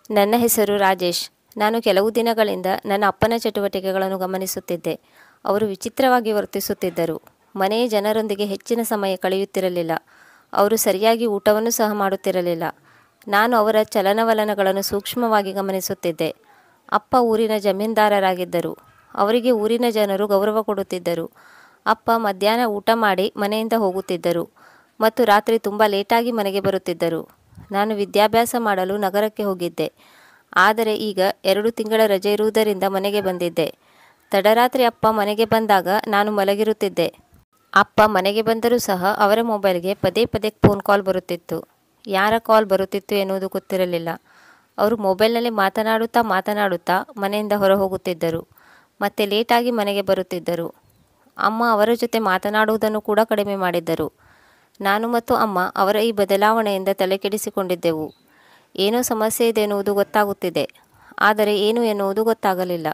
ನನ್ನ ಹೆಸರು ರಾಜೇಶ್. ನಾನು ಕೆಲವು ದಿನಗಳಿಂದ ನನ್ನ ಅಪ್ಪನ ಚಟುವಟಿಕೆಗಳನ್ನು ಗಮನಿಸುತ್ತಿದ್ದೆ. ಅವರು ವಿಚಿತ್ರವಾಗಿ ವರ್ತಿಸುತ್ತಿದ್ದರು. ಮನೆಯ ಜನರೊಂದಿಗೆ ಹೆಚ್ಚಿನ ಸಮಯ ಕಳೆಯುತ್ತಿರಲಿಲ್ಲ. ಅವರು ಸರಿಯಾಗಿ ಊಟವನ್ನು ಸಹ ಮಾಡುತ್ತಿರಲಿಲ್ಲ. ನಾನು ಅವರ ಚಲನವಲನಗಳನ್ನು ಸೂಕ್ಷ್ಮವಾಗಿ ಗಮನಿಸುತ್ತಿದ್ದೆ. ಅಪ್ಪ ಊರಿನ ಜಮೀನ್ದಾರರಾಗಿದ್ದರು. ಅವರಿಗೆ ಊರಿನ ಜನರು ಗೌರವ ಕೊಡುತ್ತಿದ್ದರು. ಅಪ್ಪ ಮಧ್ಯಾಹ್ನ ಊಟ ಮಾಡಿ ಮನೆಯಿಂದ ಹೋಗುತ್ತಿದ್ದರು ಮತ್ತು ರಾತ್ರಿ ತುಂಬ ಲೇಟಾಗಿ ಮನೆಗೆ ಬರುತ್ತಿದ್ದರು. ನಾನು ವಿದ್ಯಾಭ್ಯಾಸ ಮಾಡಲು ನಗರಕ್ಕೆ ಹೋಗಿದ್ದೆ. ಆದರೆ ಈಗ 2 ತಿಂಗಳ ರಜೆ ಇರುವುದರಿಂದ ಮನೆಗೆ ಬಂದಿದ್ದೆ. ತಡರಾತ್ರಿ ಅಪ್ಪ ಮನೆಗೆ ಬಂದಾಗ ನಾನು ಮಲಗಿರುತ್ತಿದ್ದೆ. ಅಪ್ಪ ಮನೆಗೆ ಬಂದರೂ ಸಹ ಅವರ ಮೊಬೈಲ್ಗೆ ಪದೇ ಪದೇ ಫೋನ್ ಕಾಲ್ ಬರುತ್ತಿತ್ತು. ಯಾರ ಕಾಲ್ ಬರುತ್ತಿತ್ತು ಎನ್ನುವುದು ಗೊತ್ತಿರಲಿಲ್ಲ. ಅವರು ಮೊಬೈಲ್ನಲ್ಲಿ ಮಾತನಾಡುತ್ತಾ ಮನೆಯಿಂದ ಹೊರ ಹೋಗುತ್ತಿದ್ದರು. ಮತ್ತೆ ಲೇಟಾಗಿ ಮನೆಗೆ ಬರುತ್ತಿದ್ದರು. ಅಮ್ಮ ಅವರ ಜೊತೆ ಮಾತನಾಡುವುದನ್ನು ಕೂಡ ಕಡಿಮೆ ಮಾಡಿದ್ದರು. ನಾನು ಮತ್ತು ಅಮ್ಮ ಅವರ ಈ ಬದಲಾವಣೆಯಿಂದ ತಲೆಕೆಡಿಸಿಕೊಂಡಿದ್ದೆವು. ಏನೋ ಸಮಸ್ಯೆ ಇದೆ ಎನ್ನುವುದು ಗೊತ್ತಾಗುತ್ತಿದೆ, ಆದರೆ ಏನು ಎನ್ನುವುದು ಗೊತ್ತಾಗಲಿಲ್ಲ.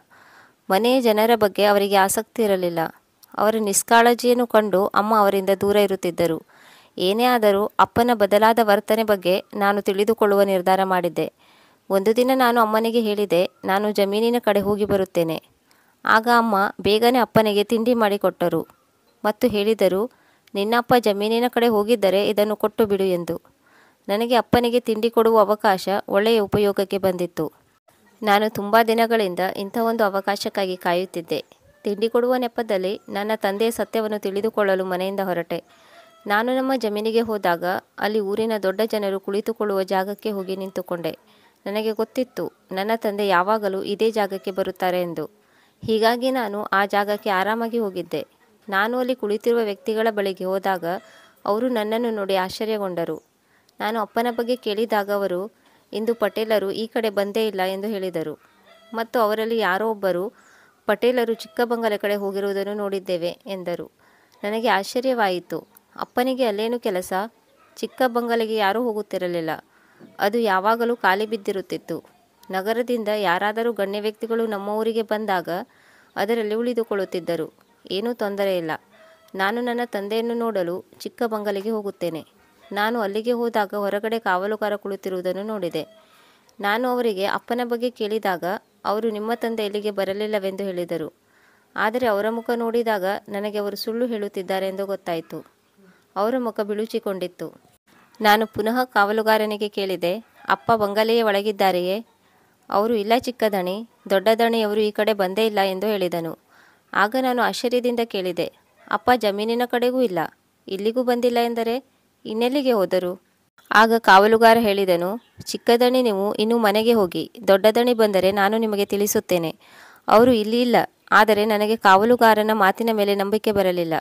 ಮನೆಯ ಜನರ ಬಗ್ಗೆ ಅವರಿಗೆ ಆಸಕ್ತಿ ಇರಲಿಲ್ಲ. ಅವರ ನಿಷ್ಕಾಳಜಿಯನ್ನು ಕಂಡು ಅಮ್ಮ ಅವರಿಂದ ದೂರ ಇರುತ್ತಿದ್ದರು. ಏನೇ ಆದರೂ ಅಪ್ಪನ ಬದಲಾದ ವರ್ತನೆ ಬಗ್ಗೆ ನಾನು ತಿಳಿದುಕೊಳ್ಳುವ ನಿರ್ಧಾರ ಮಾಡಿದ್ದೆ. ಒಂದು ದಿನ ನಾನು ಅಮ್ಮನಿಗೆ ಹೇಳಿದೆ, ನಾನು ಜಮೀನಿನ ಕಡೆ ಹೋಗಿ ಬರುತ್ತೇನೆ. ಆಗ ಅಮ್ಮ ಬೇಗನೆ ಅಪ್ಪನಿಗೆ ತಿಂಡಿ ಮಾಡಿಕೊಟ್ಟರು ಮತ್ತು ಹೇಳಿದರು, ನಿನ್ನಪ್ಪ ಜಮೀನಿನ ಕಡೆ ಹೋಗಿದ್ದರೆ ಇದನ್ನು ಕೊಟ್ಟು ಬಿಡು ಎಂದು. ನನಗೆ ಅಪ್ಪನಿಗೆ ತಿಂಡಿ ಕೊಡುವ ಅವಕಾಶ ಒಳ್ಳೆಯ ಉಪಯೋಗಕ್ಕೆ ಬಂದಿತ್ತು. ನಾನು ತುಂಬ ದಿನಗಳಿಂದ ಇಂಥ ಒಂದು ಅವಕಾಶಕ್ಕಾಗಿ ಕಾಯುತ್ತಿದ್ದೆ. ತಿಂಡಿ ಕೊಡುವ ನೆಪದಲ್ಲಿ ನನ್ನ ತಂದೆಯ ಸತ್ಯವನ್ನು ತಿಳಿದುಕೊಳ್ಳಲು ಮನೆಯಿಂದ ಹೊರಟೆ. ನಾನು ನಮ್ಮ ಜಮೀನಿಗೆ ಹೋದಾಗ ಅಲ್ಲಿ ಊರಿನ ದೊಡ್ಡ ಜನರು ಕುಳಿತುಕೊಳ್ಳುವ ಜಾಗಕ್ಕೆ ಹೋಗಿ ನಿಂತುಕೊಂಡೆ. ನನಗೆ ಗೊತ್ತಿತ್ತು, ನನ್ನ ತಂದೆ ಯಾವಾಗಲೂ ಇದೇ ಜಾಗಕ್ಕೆ ಬರುತ್ತಾರೆ ಎಂದು. ಹೀಗಾಗಿ ನಾನು ಆ ಜಾಗಕ್ಕೆ ಆರಾಮಾಗಿ ಹೋಗಿದ್ದೆ. ನಾನು ಅಲ್ಲಿ ಕುಳಿತಿರುವ ವ್ಯಕ್ತಿಗಳ ಬಳಿಗೆ ಹೋದಾಗ ಅವರು ನನ್ನನ್ನು ನೋಡಿ ಆಶ್ಚರ್ಯಗೊಂಡರು. ನಾನು ಅಪ್ಪನ ಬಗ್ಗೆ ಕೇಳಿದಾಗ ಅವರು, ಇಂದು ಪಟೇಲರು ಈ ಕಡೆ ಬಂದೇ ಇಲ್ಲ ಎಂದು ಹೇಳಿದರು. ಮತ್ತು ಅವರಲ್ಲಿ ಯಾರೋ ಒಬ್ಬರು, ಪಟೇಲರು ಚಿಕ್ಕಬಂಗಲೆ ಕಡೆ ಹೋಗಿರುವುದನ್ನು ನೋಡಿದ್ದೇವೆ ಎಂದರು. ನನಗೆ ಆಶ್ಚರ್ಯವಾಯಿತು. ಅಪ್ಪನಿಗೆ ಅಲ್ಲೇನು ಕೆಲಸ? ಚಿಕ್ಕಬಂಗಲೆಗೆ ಯಾರೂ ಹೋಗುತ್ತಿರಲಿಲ್ಲ. ಅದು ಯಾವಾಗಲೂ ಖಾಲಿ ಬಿದ್ದಿರುತ್ತಿತ್ತು. ನಗರದಿಂದ ಯಾರಾದರೂ ಗಣ್ಯ ವ್ಯಕ್ತಿಗಳು ನಮ್ಮ ಊರಿಗೆ ಬಂದಾಗ ಅದರಲ್ಲಿ ಉಳಿದುಕೊಳ್ಳುತ್ತಿದ್ದರು. ಏನೂ ತೊಂದರೆ ಇಲ್ಲ. ನಾನು ನನ್ನ ತಂದೆಯನ್ನು ನೋಡಲು ಚಿಕ್ಕಬಂಗಲೆಗೆ ಹೋಗುತ್ತೇನೆ. ನಾನು ಅಲ್ಲಿಗೆ ಹೋದಾಗ ಹೊರಗಡೆ ಕಾವಲುಗಾರ ಕುಳಿತಿರುವುದನ್ನು ನೋಡಿದೆ. ನಾನು ಅವರಿಗೆ ಅಪ್ಪನ ಬಗ್ಗೆ ಕೇಳಿದಾಗ ಅವರು ನಿಮ್ಮ ತಂದೆ ಇಲ್ಲಿಗೆ ಬರಲಿಲ್ಲವೆಂದು ಹೇಳಿದರು. ಆದರೆ ಅವರ ಮುಖ ನೋಡಿದಾಗ ನನಗೆ ಅವರು ಸುಳ್ಳು ಹೇಳುತ್ತಿದ್ದಾರೆ ಎಂದು ಗೊತ್ತಾಯಿತು. ಅವರ ಮುಖ ಬಿಳುಚಿಕೊಂಡಿತ್ತು. ನಾನು ಪುನಃ ಕಾವಲುಗಾರನಿಗೆ ಕೇಳಿದೆ, ಅಪ್ಪ ಬಂಗಲೆಯ ಒಳಗಿದ್ದಾರೆಯೇ? ಅವರು, ಇಲ್ಲ ಚಿಕ್ಕ ದಣಿ, ದೊಡ್ಡ ದಣಿಯವರು ಈ ಕಡೆ ಬಂದೇ ಇಲ್ಲ ಎಂದು ಹೇಳಿದನು. ಆಗ ನಾನು ಆಶ್ಚರ್ಯದಿಂದ ಕೇಳಿದೆ, ಅಪ್ಪ ಜಮೀನಿನ ಕಡೆಗೂ ಇಲ್ಲ, ಇಲ್ಲಿಗೂ ಬಂದಿಲ್ಲ ಎಂದರೆ ಇನ್ನೆಲ್ಲಿಗೆ ಹೋದರು? ಆಗ ಕಾವಲುಗಾರ ಹೇಳಿದನು, ಚಿಕ್ಕ ದಣಿ, ನೀವು ಇನ್ನೂ ಮನೆಗೆ ಹೋಗಿ. ದೊಡ್ಡ ದಣಿ ಬಂದರೆ ನಾನು ನಿಮಗೆ ತಿಳಿಸುತ್ತೇನೆ. ಅವರು ಇಲ್ಲಿ ಇಲ್ಲ. ಆದರೆ ನನಗೆ ಕಾವಲುಗಾರನ ಮಾತಿನ ಮೇಲೆ ನಂಬಿಕೆ ಬರಲಿಲ್ಲ.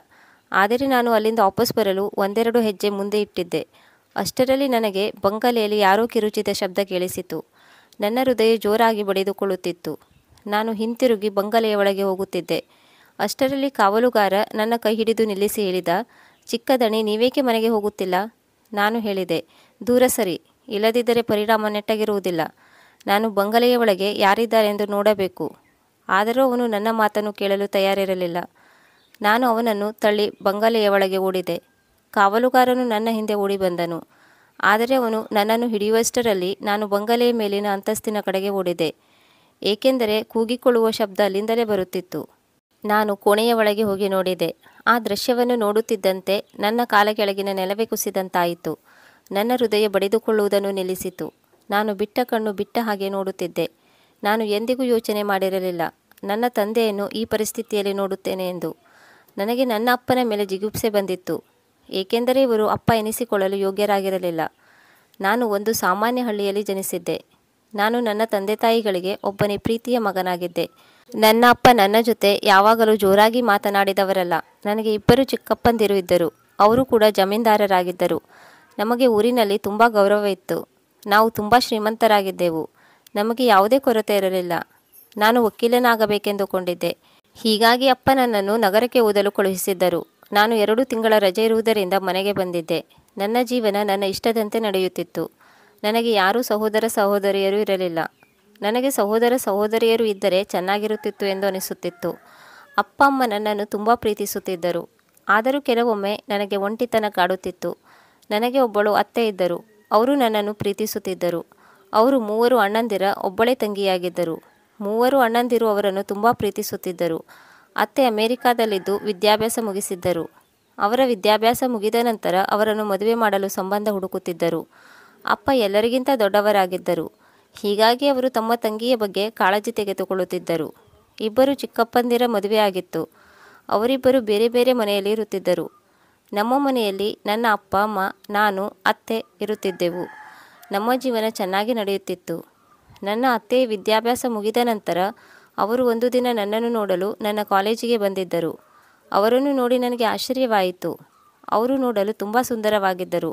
ಆದರೆ ನಾನು ಅಲ್ಲಿಂದ ವಾಪಸ್ ಬರಲು 1-2 ಹೆಜ್ಜೆ ಮುಂದೆ ಇಟ್ಟಿದ್ದೆ. ಅಷ್ಟರಲ್ಲಿ ನನಗೆ ಬಂಗಲೆಯಲ್ಲಿ ಯಾರೋ ಕಿರುಚಿದ ಶಬ್ದ ಕೇಳಿಸಿತು. ನನ್ನ ಹೃದಯ ಜೋರಾಗಿ ಬಡಿದುಕೊಳ್ಳುತ್ತಿತ್ತು. ನಾನು ಹಿಂತಿರುಗಿ ಬಂಗಲೆಯ ಒಳಗೆ ಹೋಗುತ್ತಿದ್ದೆ. ಅಷ್ಟರಲ್ಲಿ ಕಾವಲುಗಾರ ನನ್ನ ಕೈ ಹಿಡಿದು ನಿಲ್ಲಿಸಿ ಹೇಳಿದ, ಚಿಕ್ಕ ದಣಿ, ನೀವೇಕೆ ಮನೆಗೆ ಹೋಗುತ್ತಿಲ್ಲ? ನಾನು ಹೇಳಿದೆ, ದೂರ ಸರಿ, ಇಲ್ಲದಿದ್ದರೆ ಪರಿಣಾಮ ನೆಟ್ಟಗಿರುವುದಿಲ್ಲ. ನಾನು ಬಂಗಲೆಯ ಒಳಗೆ ಯಾರಿದ್ದಾರೆಂದು ನೋಡಬೇಕು. ಆದರೂ ಅವನು ನನ್ನ ಮಾತನ್ನು ಕೇಳಲು ತಯಾರಿರಲಿಲ್ಲ. ನಾನು ಅವನನ್ನು ತಳ್ಳಿ ಬಂಗಲೆಯ ಒಳಗೆ ಓಡಿದೆ. ಕಾವಲುಗಾರನು ನನ್ನ ಹಿಂದೆ ಓಡಿ ಬಂದನು. ಆದರೆ ಅವನು ನನ್ನನ್ನು ಹಿಡಿಯುವಷ್ಟರಲ್ಲಿ ನಾನು ಬಂಗಲೆಯ ಮೇಲಿನ ಅಂತಸ್ತಿನ ಕಡೆಗೆ ಓಡಿದೆ. ಏಕೆಂದರೆ ಕೂಗಿಕೊಳ್ಳುವ ಶಬ್ದ ಅಲ್ಲಿಂದಲೇ ಬರುತ್ತಿತ್ತು. ನಾನು ಕೋಣೆಯ ಒಳಗೆ ಹೋಗಿ ನೋಡಿದೆ. ಆ ದೃಶ್ಯವನ್ನು ನೋಡುತ್ತಿದ್ದಂತೆ ನನ್ನ ಕಾಲ ಕೆಳಗಿನ ನೆಲವೇ ಕುಸಿದಂತಾಯಿತು. ನನ್ನ ಹೃದಯ ಬಡಿದುಕೊಳ್ಳುವುದನ್ನು ನಿಲ್ಲಿಸಿತು. ನಾನು ಬಿಟ್ಟ ಕಣ್ಣು ಬಿಟ್ಟ ಹಾಗೆ ನೋಡುತ್ತಿದ್ದೆ. ನಾನು ಎಂದಿಗೂ ಯೋಚನೆ ಮಾಡಿರಲಿಲ್ಲ ನನ್ನ ತಂದೆಯನ್ನು ಈ ಪರಿಸ್ಥಿತಿಯಲ್ಲಿ ನೋಡುತ್ತೇನೆ ಎಂದು. ನನಗೆ ನನ್ನ ಅಪ್ಪನ ಮೇಲೆ ಜಿಗುಪ್ಸೆ ಬಂದಿತ್ತು. ಏಕೆಂದರೆ ಇವರು ಅಪ್ಪ ಎನಿಸಿಕೊಳ್ಳಲು ಯೋಗ್ಯರಾಗಿರಲಿಲ್ಲ. ನಾನು ಒಂದು ಸಾಮಾನ್ಯ ಹಳ್ಳಿಯಲ್ಲಿ ಜನಿಸಿದ್ದೆ. ನಾನು ನನ್ನ ತಂದೆ ತಾಯಿಗಳಿಗೆ ಒಬ್ಬನೇ ಪ್ರೀತಿಯ ಮಗನಾಗಿದ್ದೆ. ನನ್ನ ಅಪ್ಪ ನನ್ನ ಜೊತೆ ಯಾವಾಗಲೂ ಜೋರಾಗಿ ಮಾತನಾಡಿದವರಲ್ಲ. ನನಗೆ 2 ಚಿಕ್ಕಪ್ಪಂದಿರು ಇದ್ದರು. ಅವರು ಕೂಡ ಜಮೀನ್ದಾರರಾಗಿದ್ದರು. ನಮಗೆ ಊರಿನಲ್ಲಿ ತುಂಬ ಗೌರವ ಇತ್ತು. ನಾವು ತುಂಬ ಶ್ರೀಮಂತರಾಗಿದ್ದೆವು. ನಮಗೆ ಯಾವುದೇ ಕೊರತೆ ಇರಲಿಲ್ಲ. ನಾನು ವಕೀಲನಾಗಬೇಕೆಂದುಕೊಂಡಿದ್ದೆ. ಹೀಗಾಗಿ ಅಪ್ಪ ನನ್ನನ್ನು ನಗರಕ್ಕೆ ಓದಲು ಕಳುಹಿಸಿದ್ದರು. ನಾನು 2 ತಿಂಗಳ ರಜೆ ಇರುವುದರಿಂದ ಮನೆಗೆ ಬಂದಿದ್ದೆ. ನನ್ನ ಜೀವನ ನನ್ನ ಇಷ್ಟದಂತೆ ನಡೆಯುತ್ತಿತ್ತು. ನನಗೆ ಯಾರೂ ಸಹೋದರ ಸಹೋದರಿಯರು ಇರಲಿಲ್ಲ. ನನಗೆ ಸಹೋದರ ಸಹೋದರಿಯರು ಇದ್ದರೆ ಚೆನ್ನಾಗಿರುತ್ತಿತ್ತು ಎಂದು ಅನಿಸುತ್ತಿತ್ತು. ಅಪ್ಪ ಅಮ್ಮ ನನ್ನನ್ನು ತುಂಬ ಪ್ರೀತಿಸುತ್ತಿದ್ದರು. ಆದರೂ ಕೆಲವೊಮ್ಮೆ ನನಗೆ ಒಂಟಿತನ ಕಾಡುತ್ತಿತ್ತು. ನನಗೆ ಒಬ್ಬಳು ಅತ್ತೆ ಇದ್ದರು. ಅವರು ನನ್ನನ್ನು ಪ್ರೀತಿಸುತ್ತಿದ್ದರು. ಅವರು ಮೂವರು ಅಣ್ಣಂದಿರ ಒಬ್ಬಳೇ ತಂಗಿಯಾಗಿದ್ದರು. ಮೂವರು ಅಣ್ಣಂದಿರು ಅವರನ್ನು ತುಂಬ ಪ್ರೀತಿಸುತ್ತಿದ್ದರು. ಅತ್ತೆ ಅಮೆರಿಕಾದಲ್ಲಿದ್ದು ವಿದ್ಯಾಭ್ಯಾಸ ಮುಗಿಸಿದ್ದರು. ಅವರ ವಿದ್ಯಾಭ್ಯಾಸ ಮುಗಿದ ನಂತರ ಅವರನ್ನು ಮದುವೆ ಮಾಡಲು ಸಂಬಂಧ ಹುಡುಕುತ್ತಿದ್ದರು. ಅಪ್ಪ ಎಲ್ಲರಿಗಿಂತ ದೊಡ್ಡವರಾಗಿದ್ದರು. ಹೀಗಾಗಿ ಅವರು ತಮ್ಮ ತಂಗಿಯ ಬಗ್ಗೆ ಕಾಳಜಿ ತೆಗೆದುಕೊಳ್ಳುತ್ತಿದ್ದರು. ಇಬ್ಬರು ಚಿಕ್ಕಪ್ಪಂದಿರ ಮದುವೆ ಆಗಿತ್ತು. ಅವರಿಬ್ಬರು ಬೇರೆ ಬೇರೆ ಮನೆಯಲ್ಲಿ ಇರುತ್ತಿದ್ದರು. ನಮ್ಮ ಮನೆಯಲ್ಲಿ ನನ್ನ ಅಪ್ಪ ಅಮ್ಮ, ನಾನು, ಅತ್ತೆ ಇರುತ್ತಿದ್ದೆವು. ನಮ್ಮ ಜೀವನ ಚೆನ್ನಾಗಿ ನಡೆಯುತ್ತಿತ್ತು. ನನ್ನ ಅತ್ತೆಯ ವಿದ್ಯಾಭ್ಯಾಸ ಮುಗಿದ ನಂತರ ಅವರು ಒಂದು ದಿನ ನನ್ನನ್ನು ನೋಡಲು ನನ್ನ ಕಾಲೇಜಿಗೆ ಬಂದಿದ್ದರು. ಅವರನ್ನು ನೋಡಿ ನನಗೆ ಆಶ್ಚರ್ಯವಾಯಿತು. ಅವರು ನೋಡಲು ತುಂಬ ಸುಂದರವಾಗಿದ್ದರು.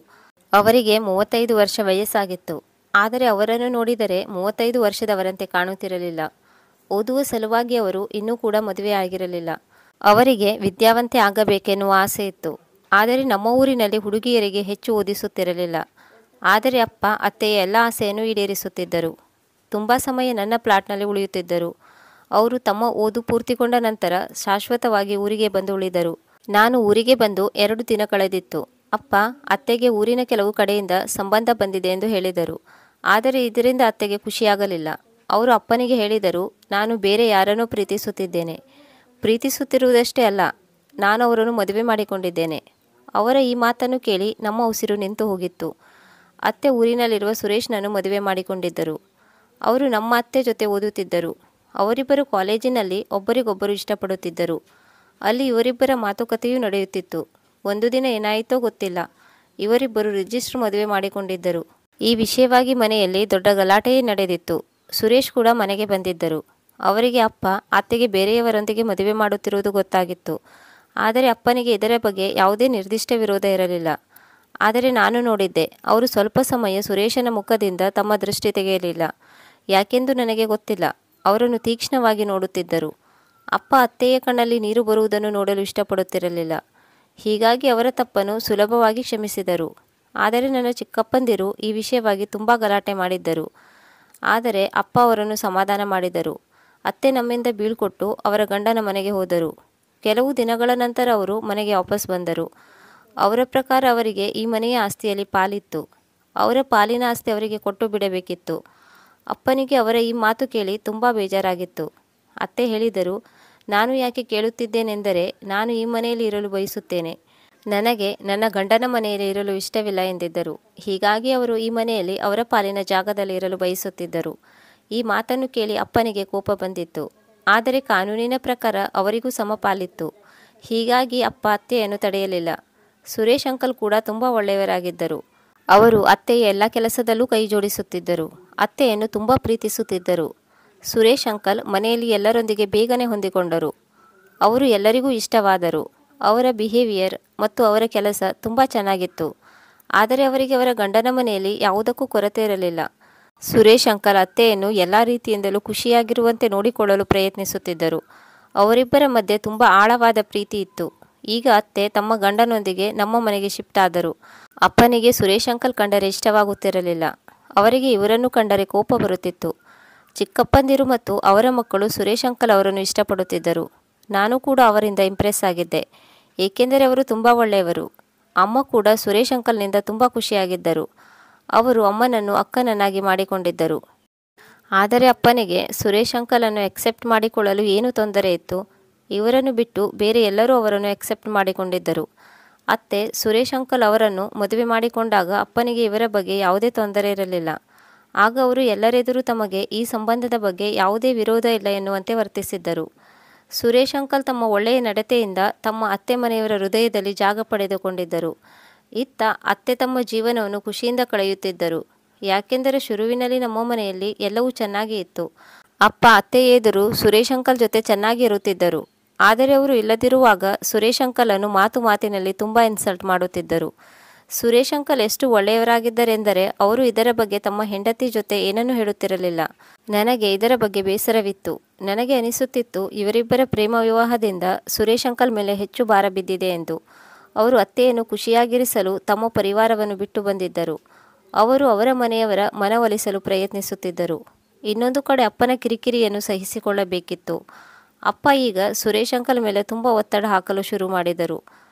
ಅವರಿಗೆ 35 ವರ್ಷ ವಯಸ್ಸಾಗಿತ್ತು. ಆದರೆ ಅವರನ್ನು ನೋಡಿದರೆ 35 ವರ್ಷದವರಂತೆ ಕಾಣುತ್ತಿರಲಿಲ್ಲ. ಓದುವ ಸಲುವಾಗಿ ಅವರು ಇನ್ನೂ ಕೂಡ ಮದುವೆ ಆಗಿರಲಿಲ್ಲ. ಅವರಿಗೆ ವಿದ್ಯಾವಂತೆ ಆಗಬೇಕೆನ್ನುವ ಆಸೆ ಇತ್ತು. ಆದರೆ ನಮ್ಮ ಊರಿನಲ್ಲಿ ಹುಡುಗಿಯರಿಗೆ ಹೆಚ್ಚು ಓದಿಸುತ್ತಿರಲಿಲ್ಲ. ಆದರೆ ಅಪ್ಪ ಅತ್ತೆಯ ಎಲ್ಲ ಆಸೆಯನ್ನು ಈಡೇರಿಸುತ್ತಿದ್ದರು. ತುಂಬ ಸಮಯ ನನ್ನ ಪ್ಲಾಟ್ನಲ್ಲಿ ಉಳಿಯುತ್ತಿದ್ದರು. ಅವರು ತಮ್ಮ ಓದು ಪೂರ್ತಿಗೊಂಡ ನಂತರ ಶಾಶ್ವತವಾಗಿ ಊರಿಗೆ ಬಂದು ಉಳಿದರು. ನಾನು ಊರಿಗೆ ಬಂದು 2 ದಿನ ಕಳೆದಿತ್ತು. ಅಪ್ಪ ಅತ್ತೆಗೆ ಊರಿನ ಕೆಲವು ಕಡೆಯಿಂದ ಸಂಬಂಧ ಬಂದಿದೆ ಎಂದು ಹೇಳಿದರು. ಆದರೆ ಇದರಿಂದ ಅತ್ತೆಗೆ ಖುಷಿಯಾಗಲಿಲ್ಲ. ಅವರು ಅಪ್ಪನಿಗೆ ಹೇಳಿದರು, ನಾನು ಬೇರೆ ಯಾರನ್ನೋ ಪ್ರೀತಿಸುತ್ತಿದ್ದೇನೆ. ಪ್ರೀತಿಸುತ್ತಿರುವುದಷ್ಟೇ ಅಲ್ಲ, ನಾನು ಅವರನ್ನು ಮದುವೆ ಮಾಡಿಕೊಂಡಿದ್ದೇನೆ. ಅವರ ಈ ಮಾತನ್ನು ಕೇಳಿ ನಮ್ಮ ಉಸಿರು ನಿಂತು ಹೋಗಿತ್ತು. ಅತ್ತೆ ಊರಿನಲ್ಲಿರುವ ಸುರೇಶ್ನನ್ನು ಮದುವೆ ಮಾಡಿಕೊಂಡಿದ್ದರು. ಅವರು ನಮ್ಮ ಅತ್ತೆ ಜೊತೆ ಓದುತ್ತಿದ್ದರು. ಅವರಿಬ್ಬರು ಕಾಲೇಜಿನಲ್ಲಿ ಒಬ್ಬರಿಗೊಬ್ಬರು ಇಷ್ಟಪಡುತ್ತಿದ್ದರು. ಅಲ್ಲಿ ಇವರಿಬ್ಬರ ಮಾತುಕತೆಯೂ ನಡೆಯುತ್ತಿತ್ತು. ಒಂದು ದಿನ ಏನಾಯಿತೋ ಗೊತ್ತಿಲ್ಲ, ಇವರಿಬ್ಬರು ರಿಜಿಸ್ಟರ್ ಮದುವೆ ಮಾಡಿಕೊಂಡಿದ್ದರು. ಈ ವಿಷಯವಾಗಿ ಮನೆಯಲ್ಲಿ ದೊಡ್ಡ ಗಲಾಟೆಯೇ ನಡೆದಿತ್ತು. ಸುರೇಶ್ ಕೂಡ ಮನೆಗೆ ಬಂದಿದ್ದರು. ಅವರಿಗೆ ಅಪ್ಪ ಅತ್ತೆಗೆ ಬೇರೆಯವರೊಂದಿಗೆ ಮದುವೆ ಮಾಡುತ್ತಿರುವುದು ಗೊತ್ತಾಗಿತ್ತು. ಆದರೆ ಅಪ್ಪನಿಗೆ ಇದರ ಬಗ್ಗೆ ಯಾವುದೇ ನಿರ್ದಿಷ್ಟ ವಿರೋಧ ಇರಲಿಲ್ಲ. ಆದರೆ ನಾನು ನೋಡಿದ್ದೆ, ಅವರು ಸ್ವಲ್ಪ ಸಮಯ ಸುರೇಶನ ಮುಖದಿಂದ ತಮ್ಮ ದೃಷ್ಟಿ ತೆಗೆಯಲಿಲ್ಲ. ಯಾಕೆಂದು ನನಗೆ ಗೊತ್ತಿಲ್ಲ. ಅವರನ್ನು ತೀಕ್ಷ್ಣವಾಗಿ ನೋಡುತ್ತಿದ್ದರು. ಅಪ್ಪ ಅತ್ತೆಯ ಕಣ್ಣಲ್ಲಿ ನೀರು ಬರುವುದನ್ನು ನೋಡಲು ಇಷ್ಟಪಡುತ್ತಿರಲಿಲ್ಲ. ಹೀಗಾಗಿ ಅವರ ತಪ್ಪನ್ನು ಸುಲಭವಾಗಿ ಕ್ಷಮಿಸಿದರು. ಆದರೆ ನನ್ನ ಚಿಕ್ಕಪ್ಪಂದಿರು ಈ ವಿಷಯವಾಗಿ ತುಂಬ ಗಲಾಟೆ ಮಾಡಿದ್ದರು. ಆದರೆ ಅಪ್ಪ ಅವರನ್ನು ಸಮಾಧಾನ ಮಾಡಿದರು. ಅತ್ತೆ ನಮ್ಮಿಂದ ಬೀಳ್ಕೊಟ್ಟು ಅವರ ಗಂಡನ ಮನೆಗೆ ಹೋದರು. ಕೆಲವು ದಿನಗಳ ನಂತರ ಅವರು ಮನೆಗೆ ವಾಪಸ್ ಬಂದರು. ಅವರ ಪ್ರಕಾರ ಅವರಿಗೆ ಈ ಮನೆಯ ಆಸ್ತಿಯಲ್ಲಿ ಪಾಲಿತ್ತು. ಅವರ ಪಾಲಿನ ಆಸ್ತಿ ಅವರಿಗೆ ಕೊಟ್ಟು ಬಿಡಬೇಕಿತ್ತು. ಅಪ್ಪನಿಗೆ ಅವರ ಈ ಮಾತು ಕೇಳಿ ತುಂಬ ಬೇಜಾರಾಗಿತ್ತು. ಅತ್ತೆ ಹೇಳಿದರು, ನಾನು ಯಾಕೆ ಕೇಳುತ್ತಿದ್ದೇನೆಂದರೆ ನಾನು ಈ ಮನೆಯಲ್ಲಿ ಇರಲು ಬಯಸುತ್ತೇನೆ. ನನಗೆ ನನ್ನ ಗಂಡನ ಮನೆಯಲ್ಲಿ ಇರಲು ಇಷ್ಟವಿಲ್ಲ ಎಂದಿದ್ದರು. ಹೀಗಾಗಿ ಅವರು ಈ ಮನೆಯಲ್ಲಿ ಅವರ ಪಾಲಿನ ಜಾಗದಲ್ಲಿ ಇರಲು ಬಯಸುತ್ತಿದ್ದರು. ಈ ಮಾತನ್ನು ಕೇಳಿ ಅಪ್ಪನಿಗೆ ಕೋಪ ಬಂದಿತ್ತು. ಆದರೆ ಕಾನೂನಿನ ಪ್ರಕಾರ ಅವರಿಗೂ ಸಮಪಾಲಿತ್ತು. ಹೀಗಾಗಿ ಅಪ್ಪ ಅತ್ತೆಯನ್ನು ತಡೆಯಲಿಲ್ಲ. ಸುರೇಶ್ ಅಂಕಲ್ ಕೂಡ ತುಂಬ ಒಳ್ಳೆಯವರಾಗಿದ್ದರು. ಅವರು ಅತ್ತೆಯ ಎಲ್ಲ ಕೆಲಸದಲ್ಲೂ ಕೈ ಜೋಡಿಸುತ್ತಿದ್ದರು. ಅತ್ತೆಯನ್ನು ತುಂಬ ಪ್ರೀತಿಸುತ್ತಿದ್ದರು. ಸುರೇಶ್ ಅಂಕಲ್ ಮನೆಯಲ್ಲಿ ಎಲ್ಲರೊಂದಿಗೆ ಬೇಗನೆ ಹೊಂದಿಕೊಂಡರು. ಅವರು ಎಲ್ಲರಿಗೂ ಇಷ್ಟವಾದರು. ಅವರ ಬಿಹೇವಿಯರ್ ಮತ್ತು ಅವರ ಕೆಲಸ ತುಂಬ ಚೆನ್ನಾಗಿತ್ತು. ಆದರೆ ಅವರಿಗೆ ಅವರ ಗಂಡನ ಮನೆಯಲ್ಲಿ ಯಾವುದಕ್ಕೂ ಕೊರತೆ ಇರಲಿಲ್ಲ. ಸುರೇಶ್ ಅಂಕಲ್ ಅತ್ತೆಯನ್ನು ಎಲ್ಲ ರೀತಿಯಿಂದಲೂ ಖುಷಿಯಾಗಿರುವಂತೆ ನೋಡಿಕೊಳ್ಳಲು ಪ್ರಯತ್ನಿಸುತ್ತಿದ್ದರು. ಅವರಿಬ್ಬರ ಮಧ್ಯೆ ತುಂಬ ಆಳವಾದ ಪ್ರೀತಿ ಇತ್ತು. ಈಗ ಅತ್ತೆ ತಮ್ಮ ಗಂಡನೊಂದಿಗೆ ನಮ್ಮ ಮನೆಗೆ ಶಿಫ್ಟ್ ಆದರು. ಅಪ್ಪನಿಗೆ ಸುರೇಶ್ ಅಂಕಲ್ ಕಂಡರೆ ಇಷ್ಟವಾಗುತ್ತಿರಲಿಲ್ಲ. ಅವರಿಗೆ ಇವರನ್ನು ಕಂಡರೆ ಕೋಪ ಬರುತ್ತಿತ್ತು. ಚಿಕ್ಕಪ್ಪಂದಿರು ಮತ್ತು ಅವರ ಮಕ್ಕಳು ಸುರೇಶ್ ಅಂಕಲ್ ಅವರನ್ನು ಇಷ್ಟಪಡುತ್ತಿದ್ದರು. ನಾನು ಕೂಡ ಅವರಿಂದ ಇಂಪ್ರೆಸ್ ಆಗಿದ್ದೆ, ಏಕೆಂದರೆ ಅವರು ತುಂಬ ಒಳ್ಳೆಯವರು. ಅಮ್ಮ ಕೂಡ ಸುರೇಶ್ ಅಂಕಲ್ನಿಂದ ತುಂಬ ಖುಷಿಯಾಗಿದ್ದರು. ಅವರು ಅಮ್ಮನನ್ನು ಅಕ್ಕನನ್ನಾಗಿ ಮಾಡಿಕೊಂಡಿದ್ದರು. ಆದರೆ ಅಪ್ಪನಿಗೆ ಸುರೇಶ್ ಅಂಕಲನ್ನು ಎಕ್ಸೆಪ್ಟ್ ಮಾಡಿಕೊಳ್ಳಲು ಏನು ತೊಂದರೆ ಇತ್ತು? ಇವರನ್ನು ಬಿಟ್ಟು ಬೇರೆ ಎಲ್ಲರೂ ಅವರನ್ನು ಎಕ್ಸೆಪ್ಟ್ ಮಾಡಿಕೊಂಡಿದ್ದರು. ಅತ್ತೆ ಸುರೇಶ್ ಅಂಕಲ್ ಅವರನ್ನು ಮದುವೆ ಮಾಡಿಕೊಂಡಾಗ ಅಪ್ಪನಿಗೆ ಇವರ ಬಗ್ಗೆ ಯಾವುದೇ ತೊಂದರೆ ಇರಲಿಲ್ಲ. ಆಗ ಅವರು ಎಲ್ಲರೆದುರು ತಮಗೆ ಈ ಸಂಬಂಧದ ಬಗ್ಗೆ ಯಾವುದೇ ವಿರೋಧ ಇಲ್ಲ ಎನ್ನುವಂತೆ ವರ್ತಿಸಿದ್ದರು. ಸುರೇಶ್ ಅಂಕಲ್ ತಮ್ಮ ಒಳ್ಳೆಯ ನಡತೆಯಿಂದ ತಮ್ಮ ಅತ್ತೆ ಮನೆಯವರ ಹೃದಯದಲ್ಲಿ ಜಾಗ ಪಡೆದುಕೊಂಡಿದ್ದರು. ಇತ್ತ ಅತ್ತೆ ತಮ್ಮ ಜೀವನವನ್ನು ಖುಷಿಯಿಂದ ಕಳೆಯುತ್ತಿದ್ದರು. ಯಾಕೆಂದರೆ ಶುರುವಿನಲ್ಲಿ ನಮ್ಮ ಮನೆಯಲ್ಲಿ ಎಲ್ಲವೂ ಚೆನ್ನಾಗಿ ಇತ್ತು. ಅಪ್ಪ ಅತ್ತೆ ಎದುರು ಸುರೇಶ್ ಅಂಕಲ್ ಜೊತೆ ಚೆನ್ನಾಗಿ ಇರುತ್ತಿದ್ದರು. ಆದರೆ ಅವರು ಇಲ್ಲದಿರುವಾಗ ಸುರೇಶ್ ಅಂಕಲನ್ನು ಮಾತು ಮಾತಿನಲ್ಲಿ ತುಂಬ ಇನ್ಸಲ್ಟ್ ಮಾಡುತ್ತಿದ್ದರು. ಸುರೇಶ್ ಅಂಕಲ್ ಎಷ್ಟು ಒಳ್ಳೆಯವರಾಗಿದ್ದರೆಂದರೆ ಅವರು ಇದರ ಬಗ್ಗೆ ತಮ್ಮ ಹೆಂಡತಿ ಜೊತೆ ಏನನ್ನೂ ಹೇಳುತ್ತಿರಲಿಲ್ಲ. ನನಗೆ ಇದರ ಬಗ್ಗೆ ಬೇಸರವಿತ್ತು. ನನಗೆ ಅನಿಸುತ್ತಿತ್ತು, ಇವರಿಬ್ಬರ ಪ್ರೇಮ ವಿವಾಹದಿಂದ ಸುರೇಶ್ ಅಂಕಲ್ ಮೇಲೆ ಹೆಚ್ಚು ಭಾರ ಬಿದ್ದಿದೆ ಎಂದು. ಅವರು ಅತ್ತೆಯನ್ನು ಖುಷಿಯಾಗಿರಿಸಲು ತಮ್ಮ ಪರಿವಾರವನ್ನು ಬಿಟ್ಟು ಬಂದಿದ್ದರು. ಅವರು ಅವರ ಮನೆಯವರ ಮನವೊಲಿಸಲು ಪ್ರಯತ್ನಿಸುತ್ತಿದ್ದರು. ಇನ್ನೊಂದು ಕಡೆ ಅಪ್ಪನ ಕಿರಿಕಿರಿಯನ್ನು ಸಹಿಸಿಕೊಳ್ಳಬೇಕಿತ್ತು. ಅಪ್ಪ ಈಗ ಸುರೇಶ್ ಅಂಕಲ್ ಮೇಲೆ ತುಂಬ ಒತ್ತಡ ಹಾಕಲು ಶುರು ಮಾಡಿದರು.